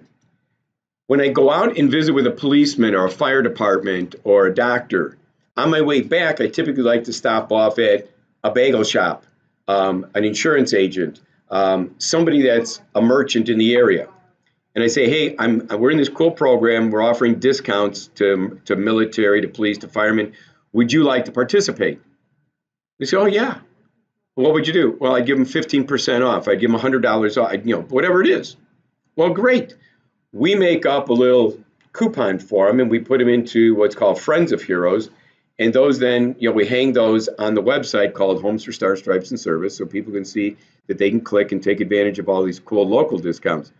When I go out and visit with a policeman or a fire department or a doctor, on my way back, I typically like to stop off at a bagel shop, an insurance agent, somebody that's a merchant in the area. And I say, hey, we're in this cool program. We're offering discounts to military, to police, to firemen. Would you like to participate? They say, oh, yeah. What would you do? Well, I'd give them 15% off. I'd give them $100 off, whatever it is. Well, great. We make up a little coupon for them, and we put them into what's called Friends of Heroes. And those then, we hang those on the website called Homes for Star Stripes and Service, so people can see that they can click and take advantage of all these cool local discounts.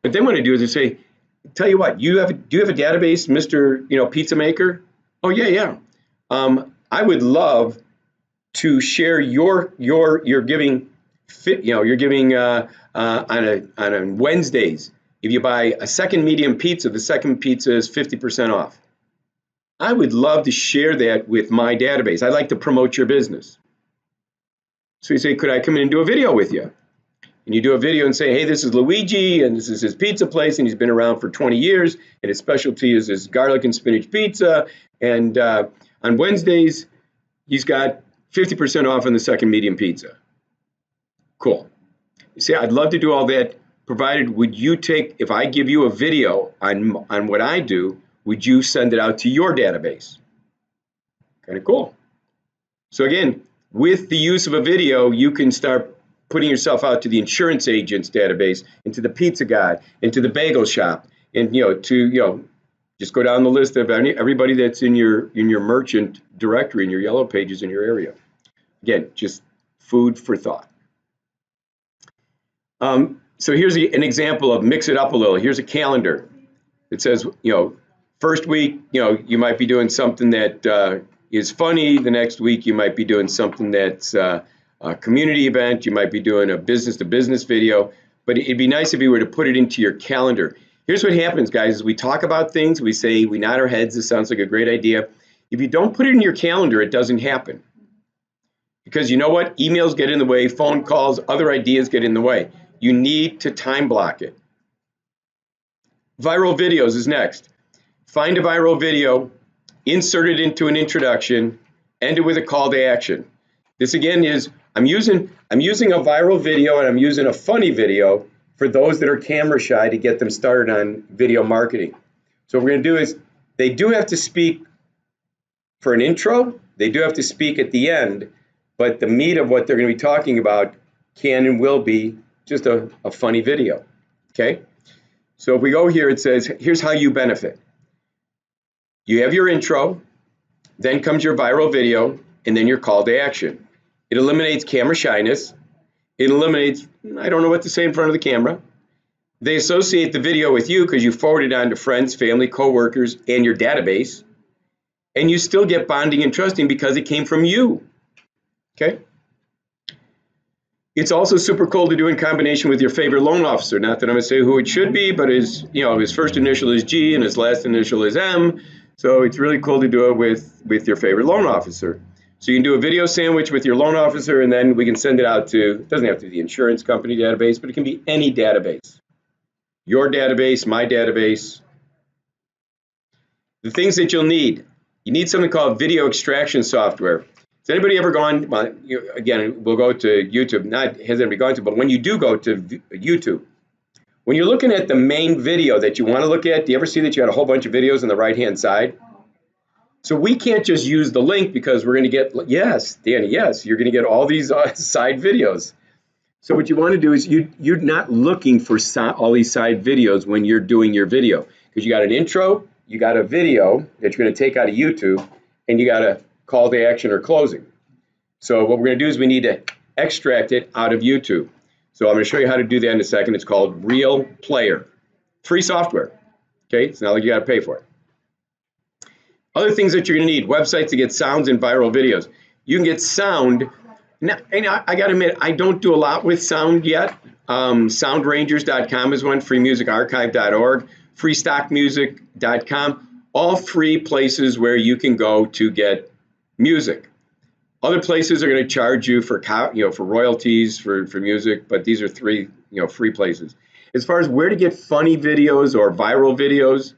But then what I do is I say, tell you what, do you have a database, Mr. Pizza Maker? Oh, yeah. I would love to share your giving, you're giving on Wednesdays. If you buy a second medium pizza, the second pizza is 50% off. I would love to share that with my database. I'd like to promote your business. So you say, could I come in and do a video with you? And you do a video and say, hey, this is Luigi, and this is his pizza place, and he's been around for 20 years, and his specialty is his garlic and spinach pizza. And on Wednesdays, he's got 50% off on the second medium pizza. Cool. You say, I'd love to do all that, provided if I give you a video on what I do, would you send it out to your database? Kind of cool. So again, with the use of a video, you can start putting yourself out to the insurance agent's database, into the pizza guy, into the bagel shop, and to Just go down the list of everybody that's in your merchant directory, in your yellow pages in your area. Again, just food for thought. So here's an example of mix it up a little. Here's a calendar. It says, first week, you might be doing something that is funny. The next week, you might be doing something that's a community event. You might be doing a business-to-business video. But it'd be nice if you were to put it into your calendar. Here's what happens, guys, is we talk about things. We say, we nod our heads. This sounds like a great idea. If you don't put it in your calendar, it doesn't happen. Because you know what? Emails get in the way. Phone calls, other ideas get in the way. You need to time block it. Viral videos is next. Find a viral video, insert it into an introduction, end it with a call to action. This again is, I'm using a viral video and I'm using a funny video for those that are camera shy to get them started on video marketing. So what we're going to do is, they do have to speak for an intro, they do have to speak at the end, but the meat of what they're going to be talking about can and will be just a funny video, okay? So if we go here, it says, here's how you benefit. You have your intro, then comes your viral video, and then your call to action. It eliminates camera shyness. It eliminates, I don't know what to say in front of the camera. They associate the video with you because you forward it on to friends, family, coworkers, and your database. And you still get bonding and trusting because it came from you, okay? It's also super cool to do in combination with your favorite loan officer. Not that I'm going to say who it should be, but his first initial is G and his last initial is M. So it's really cool to do it with your favorite loan officer. So you can do a video sandwich with your loan officer, and then we can send it out to, it doesn't have to be the insurance company database, but it can be any database. Your database, my database. The things that you'll need. You need something called video extraction software. Has anybody ever gone, well, again, we'll go to YouTube, not has anybody gone to, but when you do go to YouTube, when you're looking at the main video that you want to look at, do you ever see that you had a whole bunch of videos on the right-hand side? So we can't just use the link because we're going to get, yes, Danny, yes, you're going to get all these side videos. So what you want to do is you're not looking for all these side videos when you're doing your video, because you got an intro, you got a video that you're going to take out of YouTube, and you got a call to action or closing. So what we're going to do is we need to extract it out of YouTube. So I'm going to show you how to do that in a second. It's called Real Player. Free software. Okay, it's not like you got to pay for it. Other things that you're going to need, websites to get sounds and viral videos. You can get sound. Now, and I got to admit, I don't do a lot with sound yet. Soundrangers.com is one, freemusicarchive.org, freestockmusic.com, all free places where you can go to get music. Other places are going to charge you for royalties for music, but these are three free places. As far as where to get funny videos or viral videos,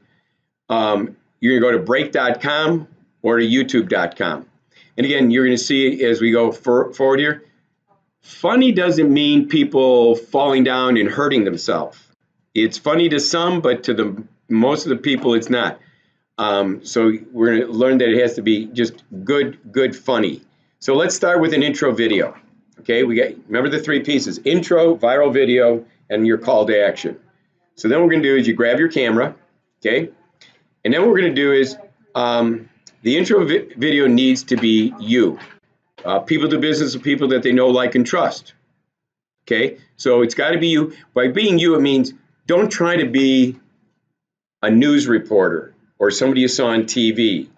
you're going to go to break.com or to youtube.com. And again, you're going to see as we go forward here, funny doesn't mean people falling down and hurting themselves. It's funny to some, but to most of the people, it's not. So we're going to learn that it has to be just good funny. So let's start with an intro video. Okay, remember the three pieces: intro, viral video, and your call to action. So then what we're going to do is you grab your camera, okay, and then what we're going to do is the intro video needs to be you. People do business with people that they know, like, and trust. Okay, so it's got to be you. By being you, it means don't try to be a news reporter or somebody you saw on TV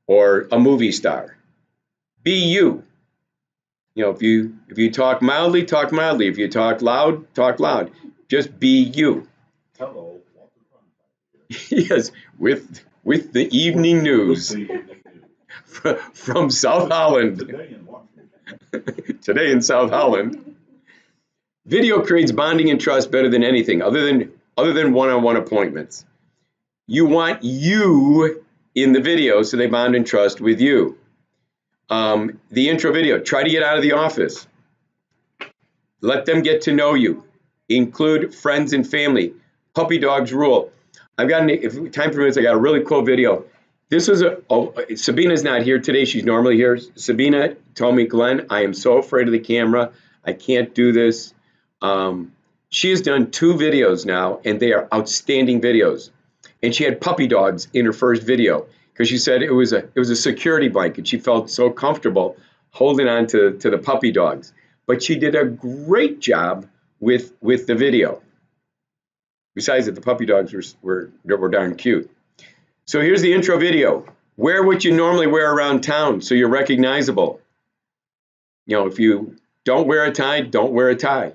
or a movie star. Be you. If you talk mildly, talk mildly. If you talk loud, talk loud. Just be you. Hello. Yes, with the evening news from South Holland. Today in South Holland. Video creates bonding and trust better than anything, other than one-on-one appointments. You want you in the video so they bond and trust with you. The intro video, try to get out of the office. Let them get to know you. Include friends and family. Puppy dogs rule. If time permits, I got a really cool video. This was Sabina's not here today. She's normally here. Sabina told me, Glenn, I am so afraid of the camera. I can't do this. She has done 2 videos now, and they are outstanding videos. and she had puppy dogs in her first video because she said it was a security blanket. She felt so comfortable holding on to the puppy dogs. But she did a great job with the video. Besides that, the puppy dogs were darn cute. So here's the intro video. Wear what you normally wear around town so you're recognizable. You know, if you don't wear a tie, don't wear a tie.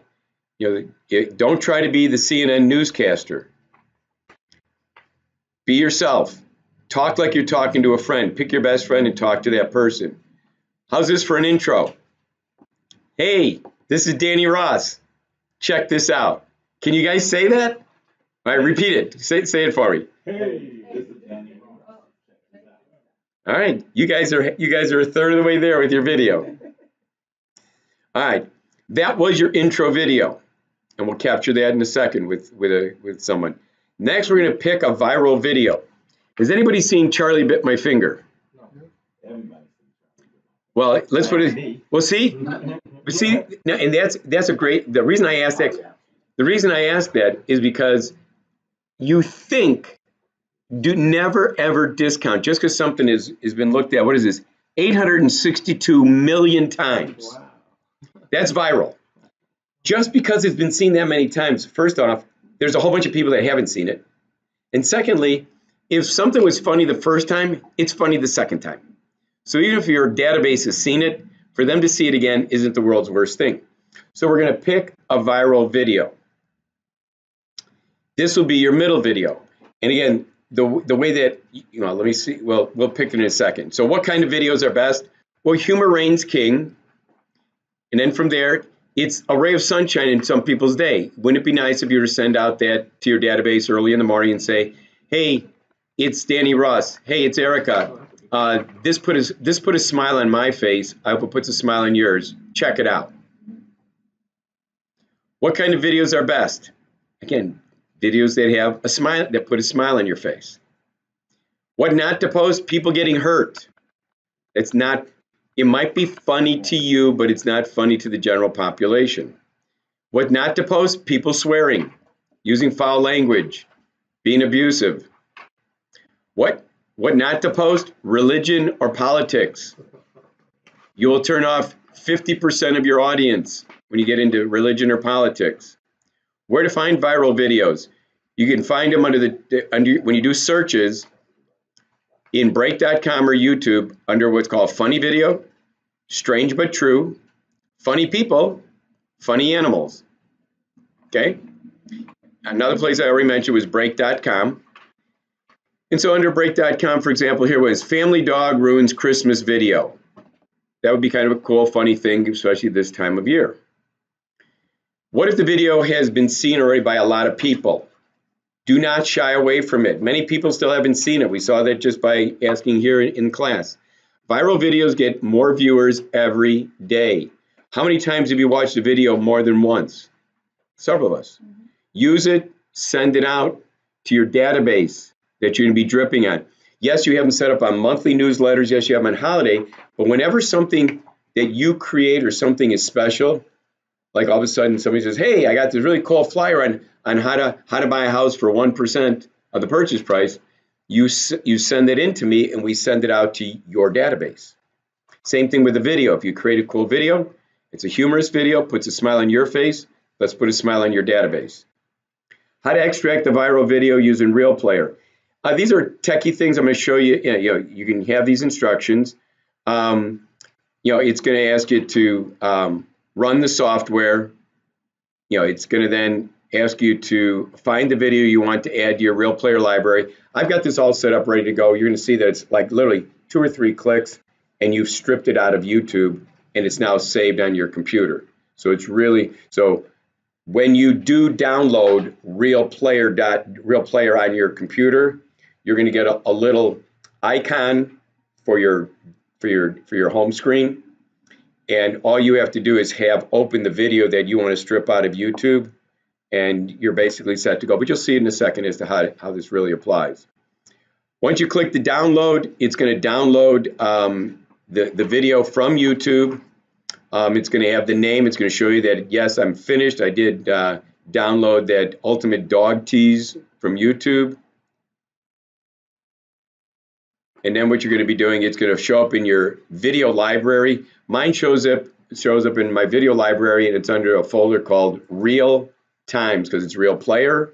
You know, don't try to be the CNN newscaster. Be yourself. Talk like you're talking to a friend. Pick your best friend and talk to that person. How's this for an intro? Hey, this is Danny Ross. Check this out. Can you guys say that? All right, repeat it. Say it for me. Hey, this is Danny Ross. All right, you guys are a third of the way there with your video. All right, that was your intro video, and we'll capture that in a second with someone. Next, we're going to pick a viral video. Has anybody seen Charlie Bit My Finger? Well, let's put it. Well, see, and that's a great. The reason I asked that is because you think. Do never ever discount just because something has been looked at. What is this? 862 million times. Wow. That's viral. Just because it's been seen that many times, first off, there's a whole bunch of people that haven't seen it. And secondly, if something was funny the first time, it's funny the second time. So even if your database has seen it, for them to see it again isn't the world's worst thing. So we're going to pick a viral video. This will be your middle video. And again, the way that, you know, let me see, well, we'll pick it in a second. So what kind of videos are best? Well, humor reigns king. And then from there, it's a ray of sunshine in some people's day. Wouldn't it be nice if you were to send out that to your database early in the morning and say, hey, it's Danny Ross. Hey, it's Erica. This put a smile on my face. I hope it puts a smile on yours. Check it out. What kind of videos are best? Again, videos that have a smile, that put a smile on your face. What not to post? People getting hurt. It's not, it might be funny to you, but it's not funny to the general population. What not to post? People swearing, using foul language, being abusive. What not to post? Religion or politics. You will turn off 50% of your audience when you get into religion or politics. Where to find viral videos? You can find them under when you do searches in break.com or YouTube under what's called funny video, strange but true, funny people, funny animals. Okay? Another place I already mentioned was break.com. And so under break.com, for example, here was family dog ruins Christmas video. That would be kind of a cool, funny thing, especially this time of year. What if the video has been seen already by a lot of people? Do not shy away from it. Many people still haven't seen it. We saw that just by asking here in class. Viral videos get more viewers every day. How many times have you watched a video more than once? Several of us. Use it, send it out to your database that you're going to be dripping on. Yes, you have them set up on monthly newsletters. Yes, you have them on holiday. But whenever something that you create or something is special, like all of a sudden somebody says, hey, I got this really cool flyer on how to buy a house for 1% of the purchase price, you send it in to me and we send it out to your database. Same thing with the video. If you create a cool video, it's a humorous video, puts a smile on your face, let's put a smile on your database. How to extract the viral video using Real Player. These are techie things I'm going to show you. You can have these instructions. It's going to ask you to run the software. It's going to then ask you to find the video you want to add to your Real Player library. I've got this all set up, ready to go. You're going to see that it's like literally 2 or 3 clicks, and you've stripped it out of YouTube, and it's now saved on your computer. So it's really, so when you do download Real Player on your computer, you're going to get a little icon for your home screen. And all you have to do is have open the video that you want to strip out of YouTube, and you're basically set to go. But you'll see in a second as to how this really applies. Once you click the download, it's going to download the video from YouTube. It's going to have the name. It's going to show you that, yes, I'm finished. I did download that Ultimate Dog Tease from YouTube. And then what you're going to be doing, it's going to show up in your video library. Mine shows up in my video library, and it's under a folder called Real Times because it's Real Player.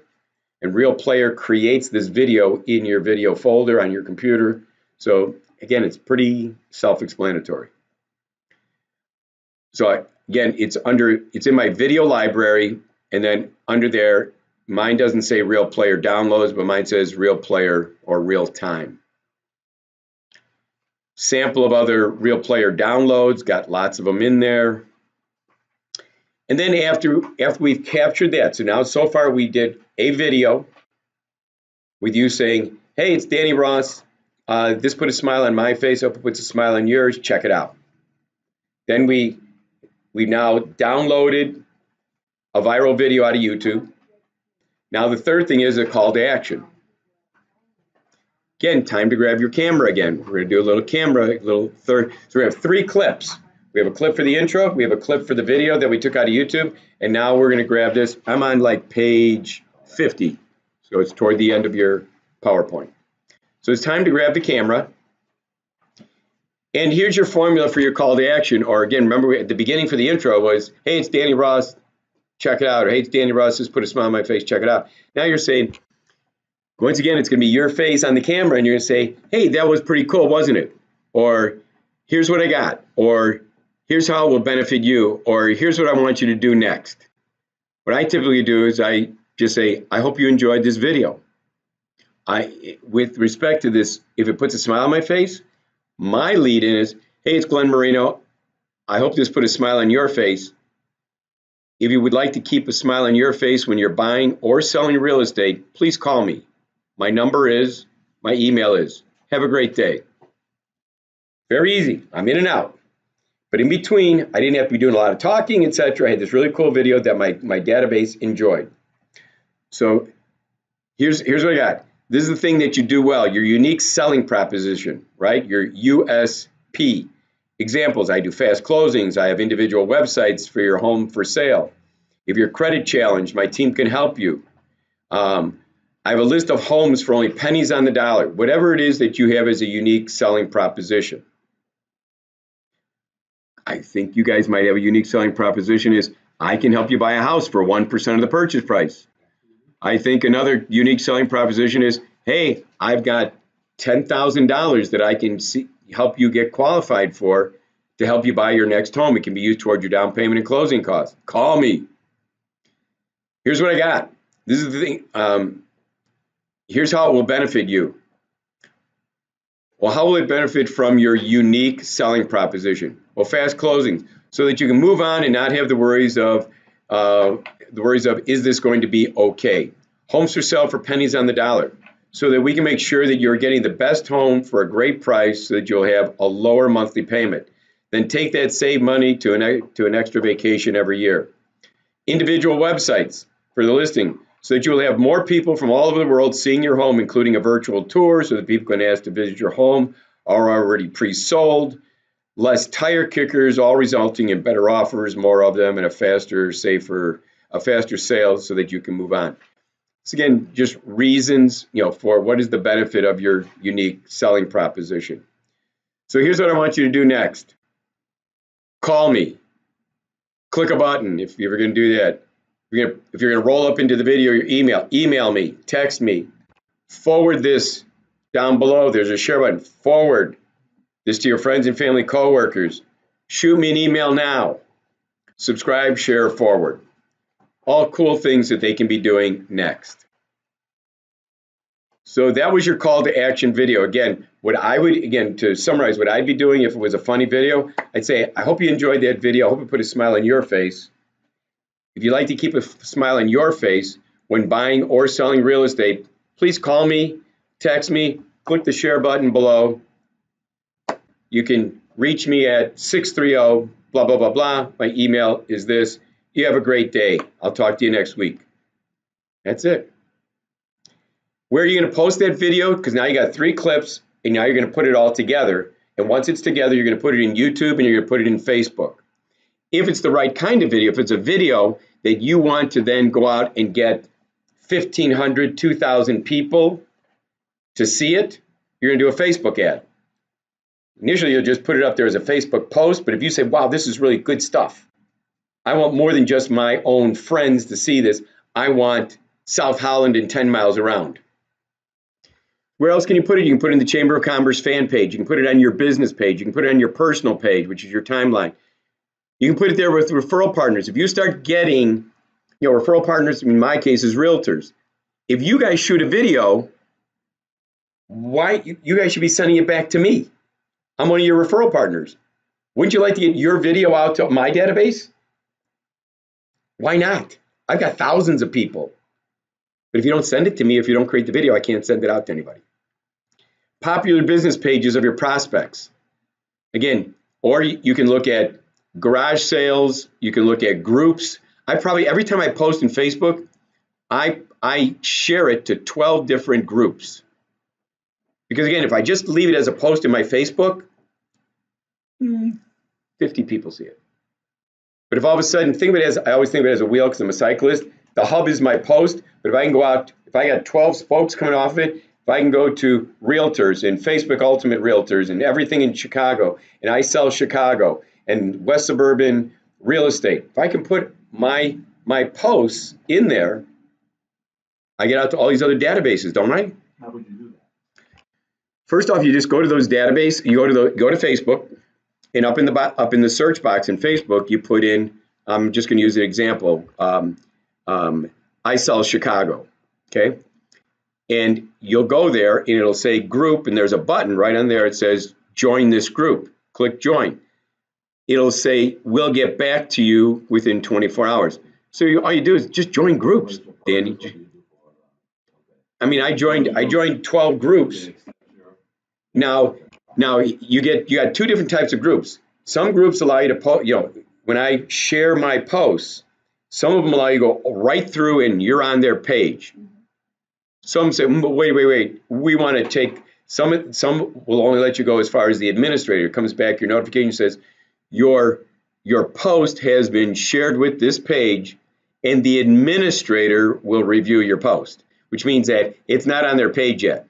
And Real Player creates this video in your video folder on your computer. So again, it's pretty self-explanatory. So again, it's in my video library, and then under there, mine doesn't say Real Player Downloads, but mine says Real Player or Real Time. Sample of other Real Player downloads, got lots of them in there. And then after we've captured that, so now so far we did a video with you saying, hey, it's Danny Ross. This put a smile on my face, hope it puts a smile on yours, check it out. Then we've now downloaded a viral video out of YouTube. Now the third thing is a call to action. Again, time to grab your camera again. We're going to do a little camera, third. So we have 3 clips. We have a clip for the intro, we have a clip for the video that we took out of YouTube, and now we're going to grab this. I'm on like page 50, so it's toward the end of your PowerPoint. So it's time to grab the camera. And here's your formula for your call to action. Or again, remember at the beginning for the intro was, hey, it's Danny Ross, check it out. Or hey, it's Danny Ross, just put a smile on my face, check it out. Now you're saying, once again, it's going to be your face on the camera, and you're going to say, hey, that was pretty cool, wasn't it? Or here's what I got. Or here's how it will benefit you. Or here's what I want you to do next. What I typically do is I just say, I hope you enjoyed this video. With respect to this, if it puts a smile on my face, my lead in is, hey, it's Glen Marino. I hope this put a smile on your face. If you would like to keep a smile on your face when you're buying or selling real estate, please call me. My number is, my email is. Have a great day. Very easy. I'm in and out. But in between, I didn't have to be doing a lot of talking, etc. I had this really cool video that my database enjoyed. So here's what I got. This is the thing that you do well, your unique selling proposition, right? Your USP. Examples, I do fast closings. I have individual websites for your home for sale. If you're credit challenged, my team can help you. I have a list of homes for only pennies on the dollar. Whatever it is that you have as a unique selling proposition. I think you guys might have a unique selling proposition is, I can help you buy a house for 1% of the purchase price. I think another unique selling proposition is, hey, I've got $10,000 that I can help you get qualified for to help you buy your next home. It can be used toward your down payment and closing costs. Call me. Here's what I got. This is the thing. Here's how it will benefit you. Well, how will it benefit from your unique selling proposition? Well, fast closings, so that you can move on and not have the worries of is this going to be okay? Homes for sale for pennies on the dollar, so that we can make sure that you're getting the best home for a great price so that you'll have a lower monthly payment. Then take that saved money to an extra vacation every year. Individual websites for the listing, so that you will have more people from all over the world seeing your home, including a virtual tour, so that people can ask to visit your home are already pre-sold. Less tire kickers, all resulting in better offers, more of them, and a faster sale so that you can move on. So again, just reasons, for what is the benefit of your unique selling proposition. So here's what I want you to do next. Call me. Click a button if you're going to do that. If you're going to roll up into the video, your email me, text me, forward this down below. There's a share button. Forward this to your friends and family, coworkers. Shoot me an email now. Subscribe, share, forward. All cool things that they can be doing next. So that was your call to action video. Again, to summarize what I'd be doing if it was a funny video, I'd say, I hope you enjoyed that video. I hope it put a smile on your face. If you'd like to keep a smile on your face when buying or selling real estate, please call me, text me, click the share button below. You can reach me at 630 blah, blah, blah, blah. My email is this. You have a great day. I'll talk to you next week. That's it. Where are you going to post that video? Because now you got 3 clips, and now you're going to put it all together. And once it's together, you're going to put it in YouTube, and you're going to put it in Facebook. If it's the right kind of video, if it's a video that you want to then go out and get 1,500, 2,000 people to see it, you're going to do a Facebook ad. Initially, you'll just put it up there as a Facebook post, but if you say, wow, this is really good stuff, I want more than just my own friends to see this. I want South Holland and 10 miles around. Where else can you put it? You can put it in the Chamber of Commerce fan page. You can put it on your business page. You can put it on your personal page, which is your timeline. You can put it there with referral partners. If you start getting, referral partners, in my case, is realtors. If you guys shoot a video, why you guys should be sending it back to me. I'm one of your referral partners. Wouldn't you like to get your video out to my database? Why not? I've got thousands of people. But if you don't send it to me, if you don't create the video, I can't send it out to anybody. Popular business pages of your prospects. Again, or you can look at garage sales, you can look at groups. Every time I post in Facebook, I share it to 12 different groups. Because again, if I just leave it as a post in my Facebook, 50 people see it. But if all of a sudden, I always think of it as a wheel because I'm a cyclist. The hub is my post, but if I can go out, if I got 12 spokes coming off of it, if I can go to realtors and Facebook Ultimate Realtors and everything in Chicago, and I sell Chicago and West Suburban real estate, if I can put my posts in there, I get out to all these other databases, don't I? How would you do that? First off, you just go to those databases. You go to Facebook, and up in the search box in Facebook, you put in. I'm just going to use an example. I sell Chicago, okay? And you'll go there, and it'll say group, and there's a button right on there. It says join this group. Click join. It'll say we'll get back to you within 24 hours. So all you do is just join groups, Danny. I mean, I joined 12 groups. Now you got two different types of groups. Some groups allow you to post, when I share my posts, some of them allow you to go right through and you're on their page. Some say, wait, we want to take, some will only let you go as far as the administrator. It comes back, your notification says, your post has been shared with this page and the administrator will review your post, which means that it's not on their page yet.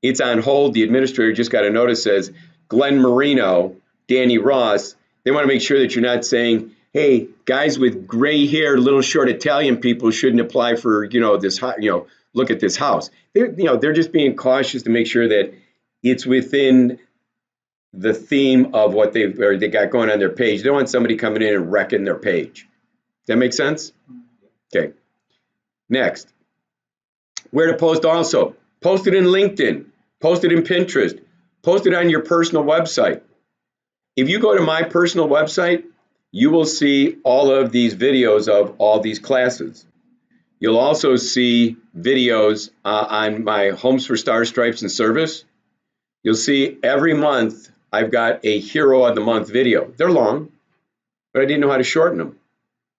It's on hold. The administrator just got a notice says, Glen Marino, Danny Ross. They want to make sure that you're not saying, hey, guys with gray hair, little short Italian people shouldn't apply for, this, look at this house. They're just being cautious to make sure that it's within the theme of what they got going on their page. They don't want somebody coming in and wrecking their page. Does that make sense? Okay. Next, where to post also. Post it in LinkedIn. Post it in Pinterest. Post it on your personal website. If you go to my personal website, you will see all of these videos of all these classes. You'll also see videos on my Homes for Star Stripes and Service. You'll see every month I've got a Hero of the Month video. They're long, but I didn't know how to shorten them.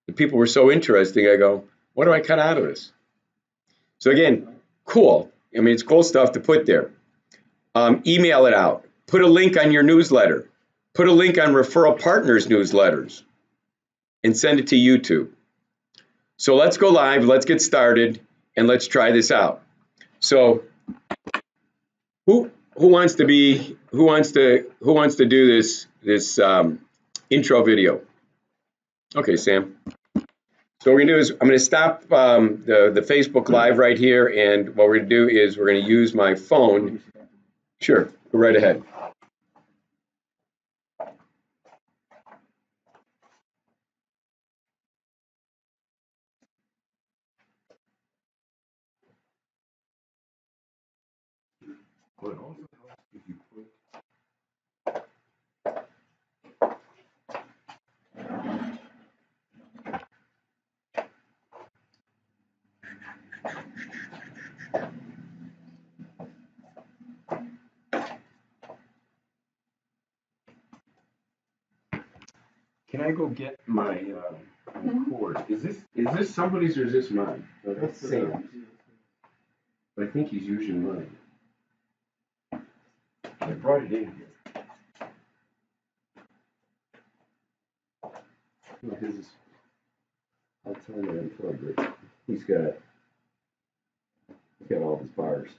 The people were so interesting, I go, what do I cut out of this? So again, cool. I mean, it's cool stuff to put there. Email it out. Put a link on your newsletter. Put a link on referral partners' newsletters and send it to YouTube. So let's go live, let's get started, and let's try this out. So who wants to do this intro video? Okay, Sam. So what we're gonna do is I'm gonna stop the Facebook Live right here, and what we're gonna do is we're gonna use my phone. Sure, go right ahead. Can I go get my cord? Is this somebody's or is this mine? No, that's Sam's. But I think he's using mine. I brought it in here. No, his is, I'll tell you unplugged it. He's got all his bars.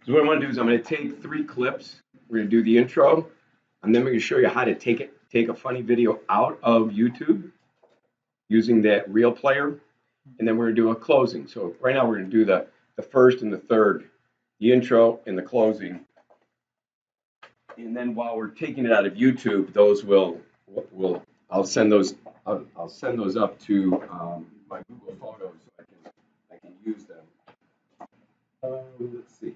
So what I want to do is I'm going to take 3 clips. We're going to do the intro, and then we're going to show you how to take a funny video out of YouTube using that reel player, and then we're going to do a closing. So right now we're going to do the first and the third, the intro and the closing. And then while we're taking it out of YouTube, those I'll send those up to my Google Photos so I can use them. Let's see.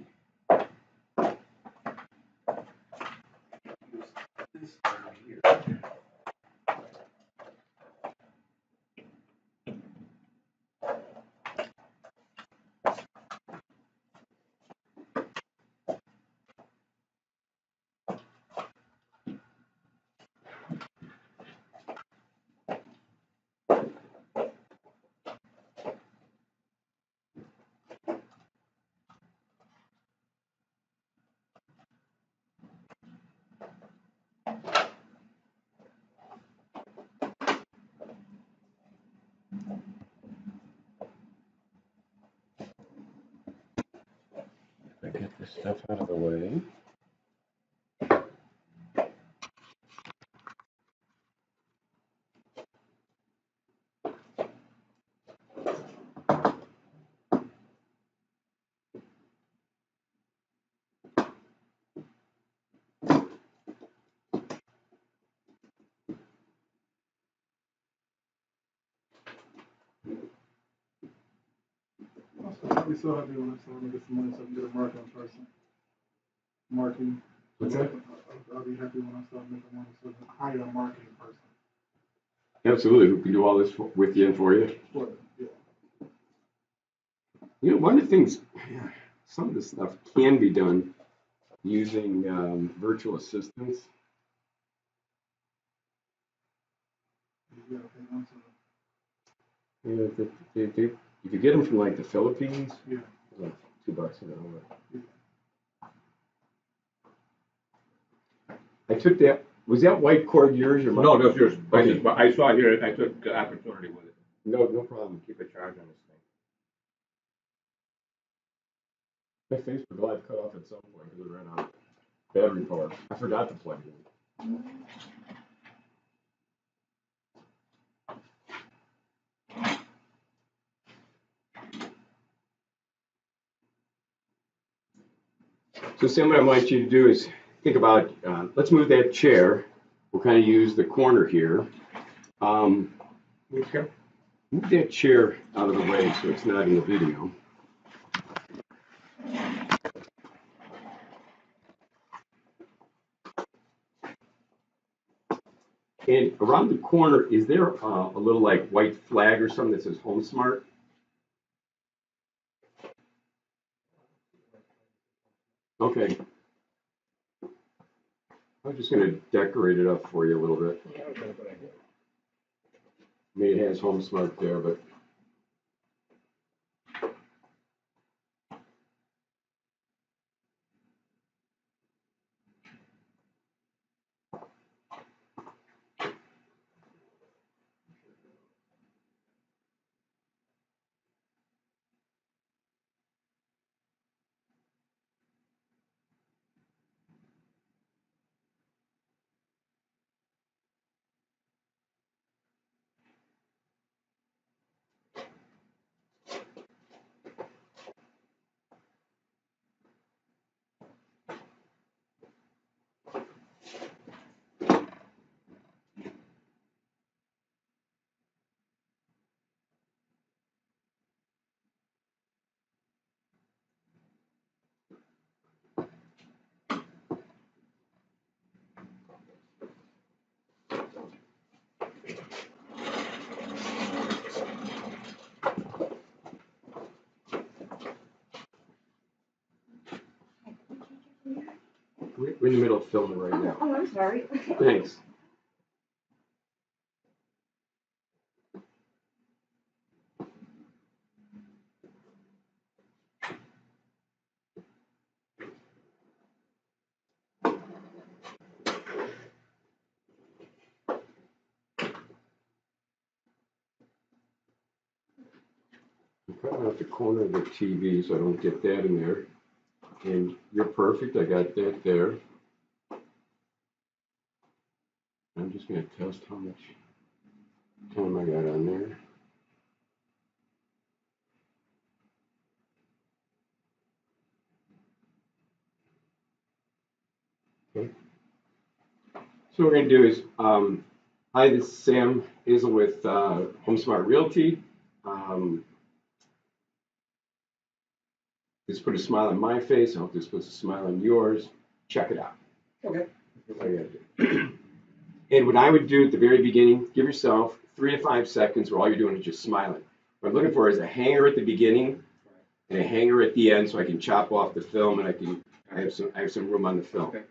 Use this over here. I get this stuff out of the way. We still have to do when I start to get some money so I can get a marketing person. Marketing. What's that? I'll be happy when I start making money so I can hire a marketing person. Absolutely, who can do all this with you and for you. Sure, yeah. You know, one of the things, some of this stuff can be done using virtual assistants. You gotta pay one to Yeah, if you get them from like the Philippines, yeah. like $2 an hour. Yeah. I took that. Was that white cord yours or mine? No, that's yours. Okay. I saw it here, I took the opportunity with it. No problem. Keep a charge on this thing. My Facebook Live cut off at some point because it ran out of battery power. I forgot to plug it in. So Sam, what I want you to do is think about, let's move that chair. We'll kind of use the corner here. Which chair? Move that chair out of the way so it's not in the video. And around the corner, is there a little like white flag or something that says Home Smart? Okay. I'm just going to decorate it up for you a little bit. I mean, it has Home Smart there, but. We're in the middle of filming right now. Oh, I'm sorry. Thanks. I'm cutting out the corner of the TV so I don't get that in there. And you're perfect. I got that there. I'm just going to test how much time I got on there. Okay. So what we're going to do is, hi, this is Sam Hazel with Home Smart Realty. This put a smile on my face. I hope this puts a smile on yours. Check it out. Okay. That's what I gotta do. And what I would do at the very beginning, give yourself 3 to 5 seconds where all you're doing is just smiling. What I'm looking for is a hanger at the beginning and a hanger at the end, so I can chop off the film and I have some room on the film. Okay.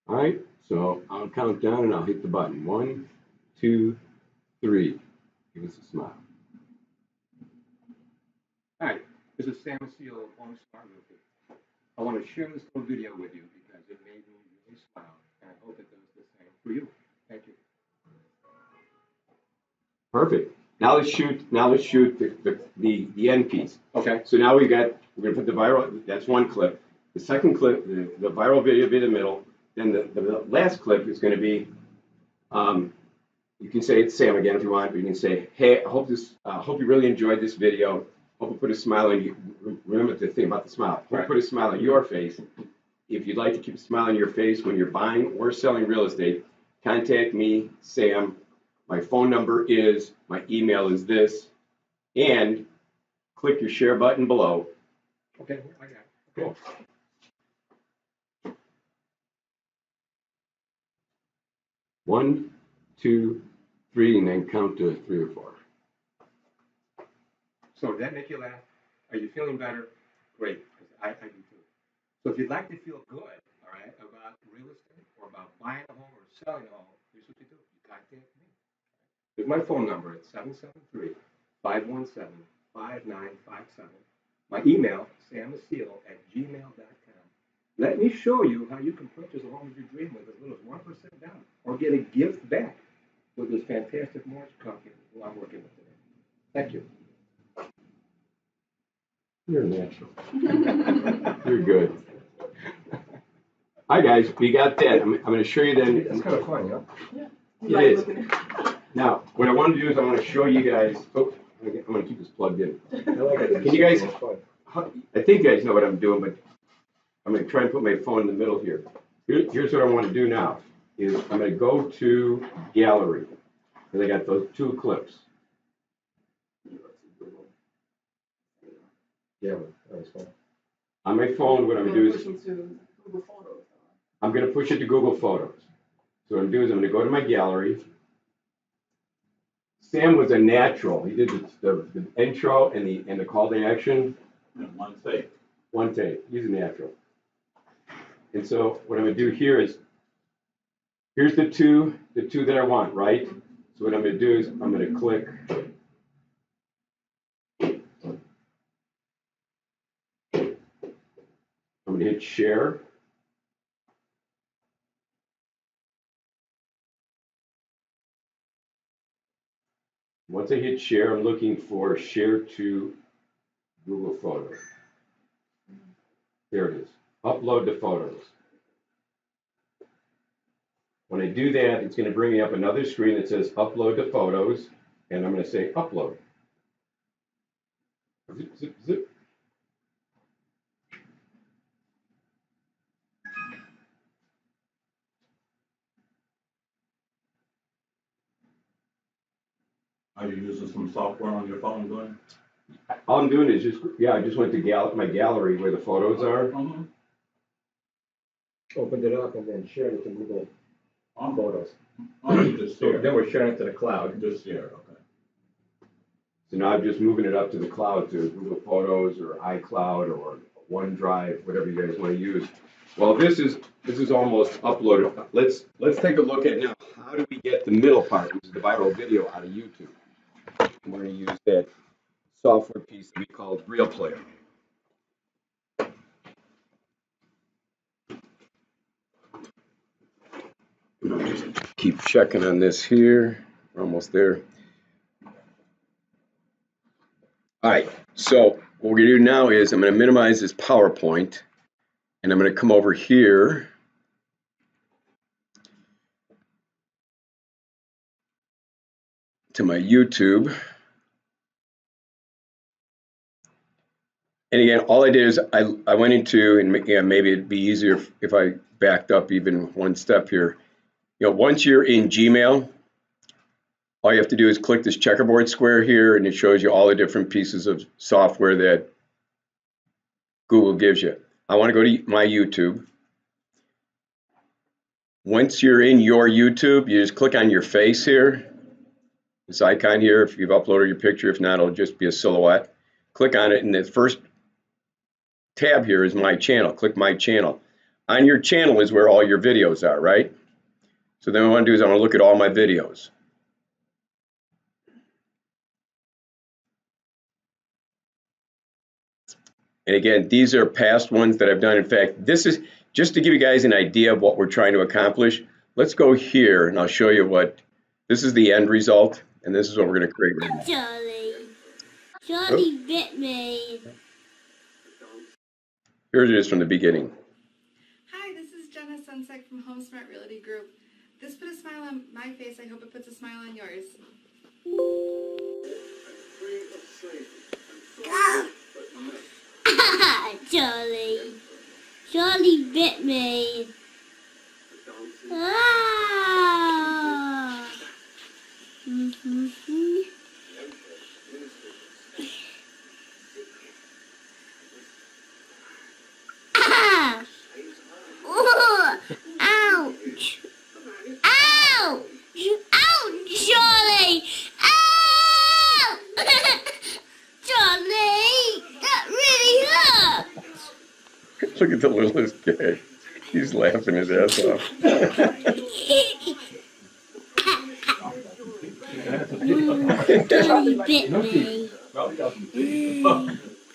All right. So I'll count down and I'll hit the button. 1, 2, 3. Give us a smile. Hi, this is Sam Seal of Home Smart Realty. I want to share this little video with you because it made me really smile, and I hope it does the same for you. Thank you. Perfect. Now let's shoot the end piece. Okay. So now we're gonna put the viral, that's one clip. The second clip, the viral video will be in the middle. Then the last clip is gonna be, you can say it's Sam again if you want, but you can say, hey, I hope you really enjoyed this video. Hope you put a smile on you. Remember the thing about the smile. Hope you put a smile on your face. If you'd like to keep a smile on your face when you're buying or selling real estate, contact me, Sam. My phone number is, my email is this, and click your share button below. Okay, I got it. Cool. 1, 2, 3, and then count to 3 or 4. So did that make you laugh? Are you feeling better? Great, because I do too. So if you'd like to feel good, all right, about real estate or about buying a home or selling a home, here's what you do. You contact me. Here's my phone number. It's 773-517-5957. My email, samseal@gmail.com. Let me show you how you can purchase a home of your dream with as little as 1% down or get a gift back with this fantastic mortgage company who I'm working with today. Thank you. You're natural. You're good. Hi guys, we got that. I'm going to show you then. That's kind of funny, huh? It is. Now, what I want to do is I want to show you guys. Oh, I'm going to keep this plugged in. Can you guys? I think you guys know what I'm doing, but I'm going to try and put my phone in the middle here. Here's what I want to do now. Is I'm going to go to gallery, and I got those 2 clips. Yeah, that was fun. On my phone, what I'm going to do is Google Photos. I'm going to push it to Google Photos. So what I'm doing is I'm going to go to my gallery. Sam was a natural. He did the intro and the call to action. One take. One take. He's a natural. And so what I'm going to do here is, here's the two that I want, right? So what I'm going to do is I'm going to click. I'm going to hit share. Once I hit share, I'm looking for share to Google Photos. There it is. Upload the photos. When I do that, it's going to bring me up another screen that says upload to photos, and I'm going to say upload. Zip, zip, zip. Are you using some software on your phone, Glenn? All I'm doing is I just went to my gallery where the photos are. Opened it up and then shared it to Google Photos. Just So share. then we're sharing it to the cloud. Just share, okay. So now I'm just moving it up to the cloud, to Google Photos or iCloud or OneDrive, whatever you guys want to use. Well, this is almost uploaded. Let's take a look at now. How do we get the middle part, which is the viral video, out of YouTube? We're going to use that software piece that we call Real Player. Just keep checking on this here. We're almost there. All right, so what we're going to do now is I'm going to minimize this PowerPoint. And I'm going to come over here to my YouTube. And again, all I did is I went into, and yeah, maybe it'd be easier if I backed up even one step here. You know, once you're in Gmail, all you have to do is click this checkerboard square here, and it shows you all the different pieces of software that Google gives you. I want to go to my YouTube. Once you're in your YouTube, you just click on your face here, this icon here, if you've uploaded your picture. If not, it'll just be a silhouette. Click on it, and the first tab here is my channel. Click my channel. On your channel is where all your videos are, right? So then what I want to do is I want to look at all my videos. And again, these are past ones that I've done. In fact, this is just to give you guys an idea of what we're trying to accomplish. Let's go here and I'll show you what, this is the end result, and this is what we're going to create right now. Charlie bit me. Here it is from the beginning. Hi, this is Jenna Sunsec from Home Smart Realty Group. This put a smile on my face. I hope it puts a smile on yours. Charlie. Charlie bit me. Ah. Ah. Oh, ouch. Ouch. Ouch, Charlie. Ow! Charlie, that really hurt. Look at the littlest guy. He's laughing his ass off. Charlie bit me.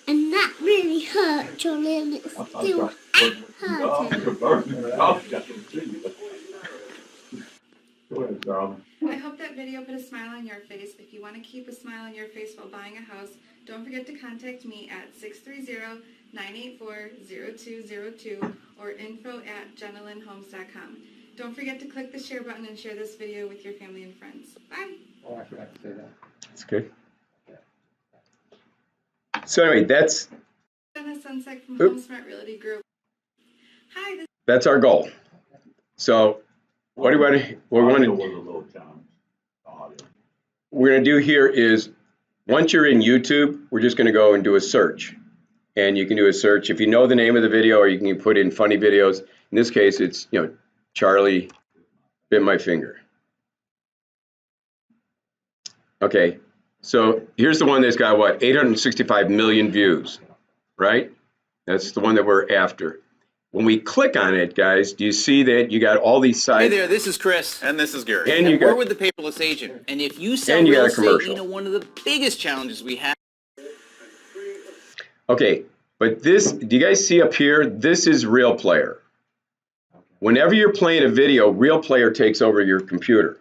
And that really hurt, Charlie, and it's still hurting. I hope that video put a smile on your face. If you want to keep a smile on your face while buying a house, don't forget to contact me at 630-984-0202 or info@jennalinhomes.com. Don't forget to click the share button and share this video with your family and friends. Bye. Oh, I forgot to say that. That's good. So anyway, that's Jenna Sunsec from Home Smart Realty Group. Hi, that's our goal. So what we want to we're going to do here is, once you're in YouTube, we're just going to go and do a search. And you can do a search if you know the name of the video, or you can put in funny videos. In this case, it's, you know, Charlie bit my finger. Okay, so here's the one that's got what, 865 million views, right? That's the one that we're after. When we click on it, guys, do you see that you got all these sides? Hey there, this is Chris. And this is Gary. And you We're got, with the Paperless Agent. And if you sell and you real got a estate, commercial. you know one of the biggest challenges we have. Okay, but this, do you guys see up here? This is Real Player. Whenever you're playing a video, Real Player takes over your computer.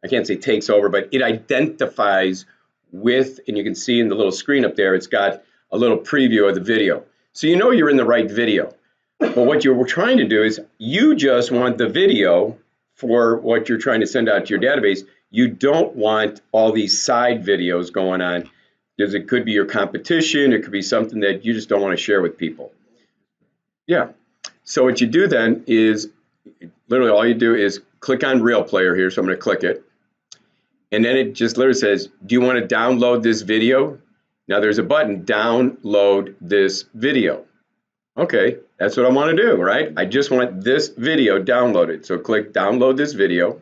I can't say takes over, but it identifies with, and you can see in the little screen up there, it's got a little preview of the video. So you know you're in the right video. But what you're trying to do is, you just want the video for what you're trying to send out to your database. You don't want all these side videos going on, because it could be your competition. It could be something that you just don't want to share with people. Yeah. So what you do then is, literally all you do is click on Real Player here. So I'm going to click it. And then it just literally says, do you want to download this video? Now there's a button, download this video. Okay, that's what I want to do, right? I just want this video downloaded. So click download this video.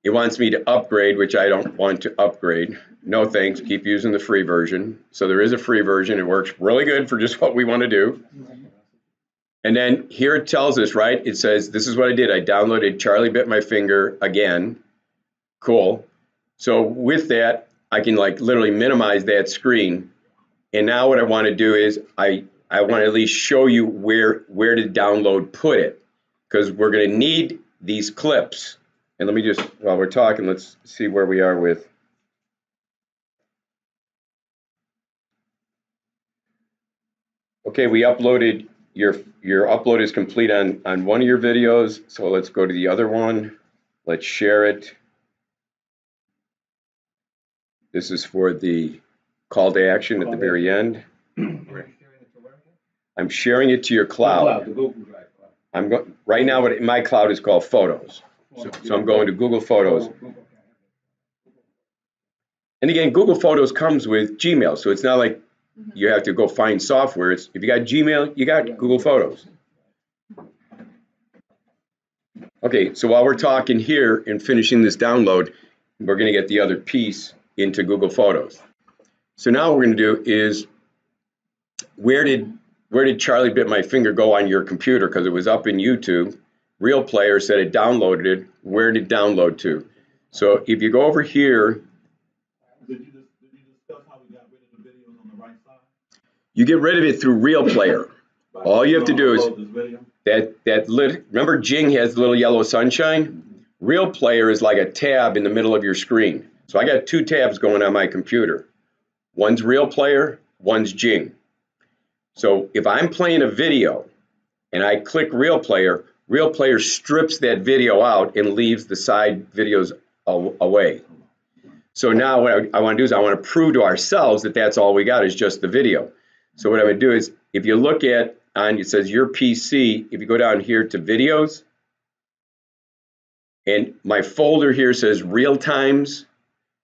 It wants me to upgrade, which I don't want to upgrade. No thanks, keep using the free version. So there is a free version. It works really good for just what we want to do. And then here it tells us, right? It says, this is what I did. I downloaded Charlie Bit My Finger again. Cool. So with that, I can like literally minimize that screen. And now what I want to do is I want to at least show you where to download put it, because we're going to need these clips. And let me just, while we're talking, let's see where we are with Okay, we uploaded, your upload is complete on one of your videos, so let's go to the other one. Let's share it. This is for the call to action at the very end. I'm sharing it to your cloud. The Google Drive. Right now, my cloud is called Photos. So I'm going to Google Photos. And again, Google Photos comes with Gmail, so it's not like you have to go find software. If you got Gmail, you got Google Photos. Okay, so while we're talking here and finishing this download, we're going to get the other piece into Google Photos. So now what we're going to do is, where did Charlie Bit My Finger go on your computer? Because it was up in YouTube. Real Player said it downloaded it. Where did it download to? So if you go over here, Did you discuss how we got rid of the videos on the right side? you get rid of it through Real Player. All you have to do is remember Jing has the little yellow sunshine? Real Player is like a tab in the middle of your screen. So I got two tabs going on my computer. One's Real Player, one's Jing. So if I'm playing a video and I click Real Player strips that video out and leaves the side videos away. So now what I want to do is I want to prove to ourselves that that's all we got is just the video. So what I'm going to do is, if you look at, it says your PC, if you go down here to videos, and my folder here says real times,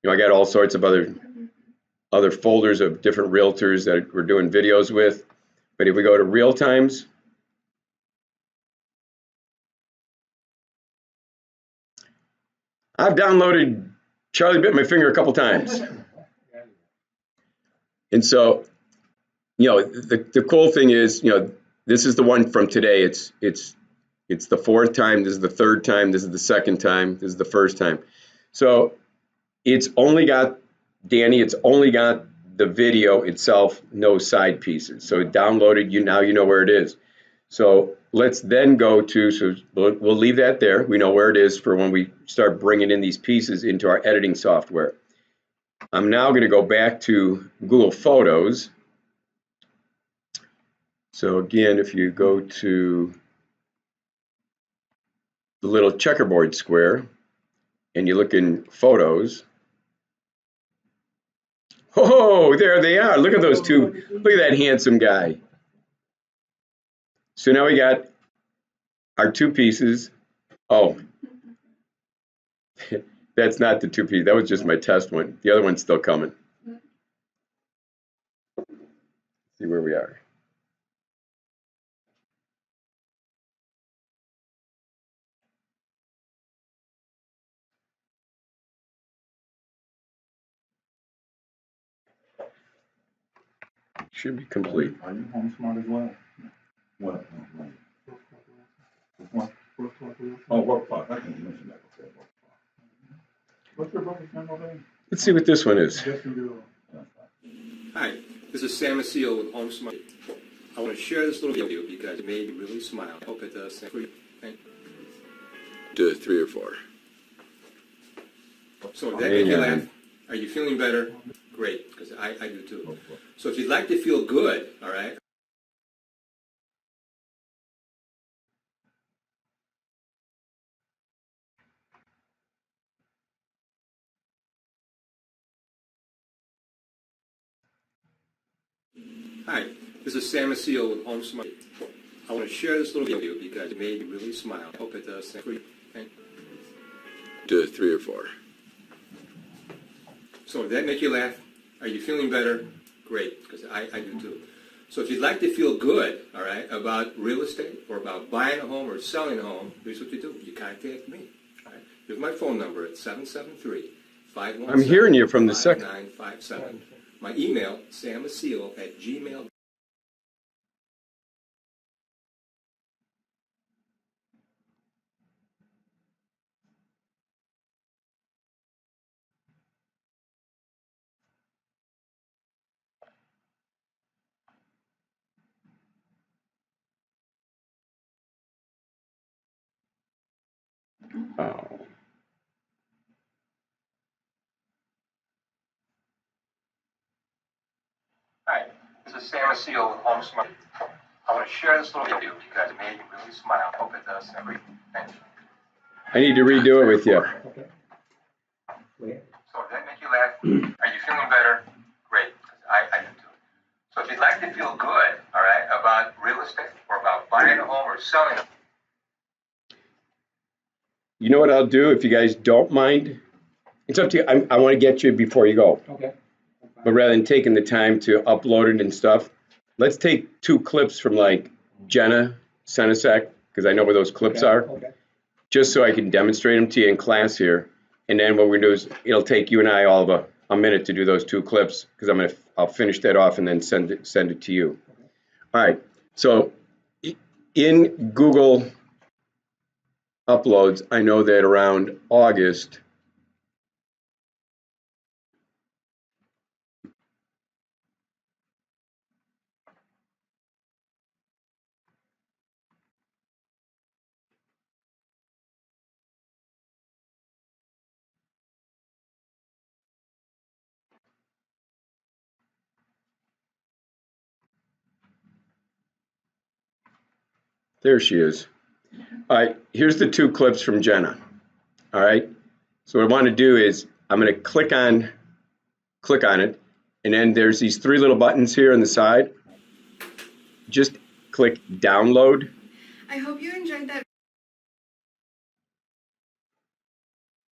I got all sorts of other folders of different realtors that we're doing videos with. But if we go to real times, I've downloaded Charlie Bit My Finger a couple times. And so, the cool thing is, this is the one from today. It's the fourth time. This is the third time. This is the second time. This is the first time. So it's only got, Danny, it's only got the video itself, no side pieces. So downloaded, now you know where it is. So let's then go to, so we'll leave that there. We know where it is for when we start bringing in these pieces into our editing software. I'm now going to go back to Google Photos. So again, if you go to the little checkerboard square and you look in Photos, oh, there they are. Look at those two. Look at that handsome guy. So now we got our two pieces. Oh, that's not the two pieces. That was just my test one. The other one's still coming. Let's see where we are. Should be complete. Are you home smart as well? What? Which one? Oh, work part. I think you mentioned that before. Work part. What's your brother's name over there? Let's see what this one is. Hi, this is Sam Asil with Home Smart. I want to share this little video because it made me really smile. I hope it does. Thank you. Do 3 or 4. So if that made you laugh, are you feeling better? Great, because I do too. So if you'd like to feel good, all right? Hi, this is Sam Asil with Home Smart. I want to share this little video because it made me really smile. I hope it does. Thank you. Do 3 or 4. So if that make you laugh, are you feeling better? Great, because I do too. So if you'd like to feel good, all right, about real estate or about buying a home or selling a home, here's what you do. You contact me. All right? Here's my phone number at 773-517-5957. I'm hearing you from the second. My email, samasil@gmail.com. Oh. Hi, this is Sam Seal with Home Smart. I want to share this little video because it made me really smile. I hope it does every. Thank you. I need to redo it with you. Okay. Wait. So if that make you laugh, are you feeling better? Great, because I do too. So if you'd like to feel good, all right, about real estate or about buying a home or selling it. You know what I'll do if you guys don't mind? It's up to you. I want to get you before you go. Okay. But rather than taking the time to upload it and stuff, let's take 2 clips from like Jenna Senesek, because I know where those clips Okay. are, Okay. just so I can demonstrate them to you in class here. And then what we're gonna do is it'll take you and I all of a minute to do those 2 clips, because I'll finish that off and then send it to you. All right. So in Google Uploads, I know that around August, there she is. All right, here's the 2 clips from Jenna. All right, so what I want to do is I'm going to click on it, and then there's these 3 little buttons here on the side. Just click download. I hope you enjoyed that.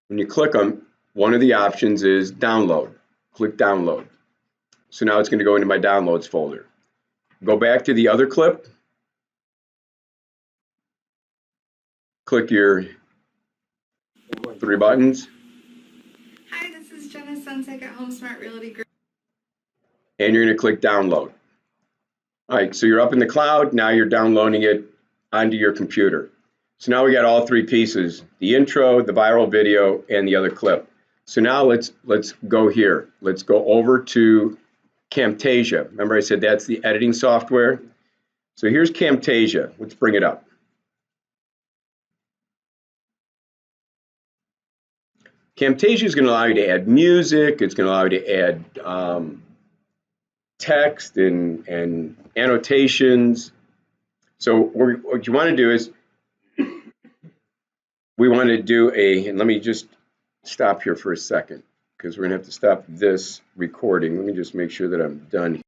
When you click them, one of the options is download. Click download. So now it's going to go into my downloads folder. Go back to the other clip. Click your 3 buttons. Hi, this is Jenna Sunsec at Home Smart Realty Group. And you're going to click download. All right, so you're up in the cloud. Now you're downloading it onto your computer. So now we got all 3 pieces: the intro, the viral video, and the other clip. So now let's go here. Let's go over to Camtasia. Remember I said that's the editing software? So here's Camtasia. Let's bring it up. Camtasia is going to allow you to add music. It's going to allow you to add text and annotations. So what you want to do is we want to do and let me just stop here for a second, because we're going to have to stop this recording. Let me just make sure that I'm done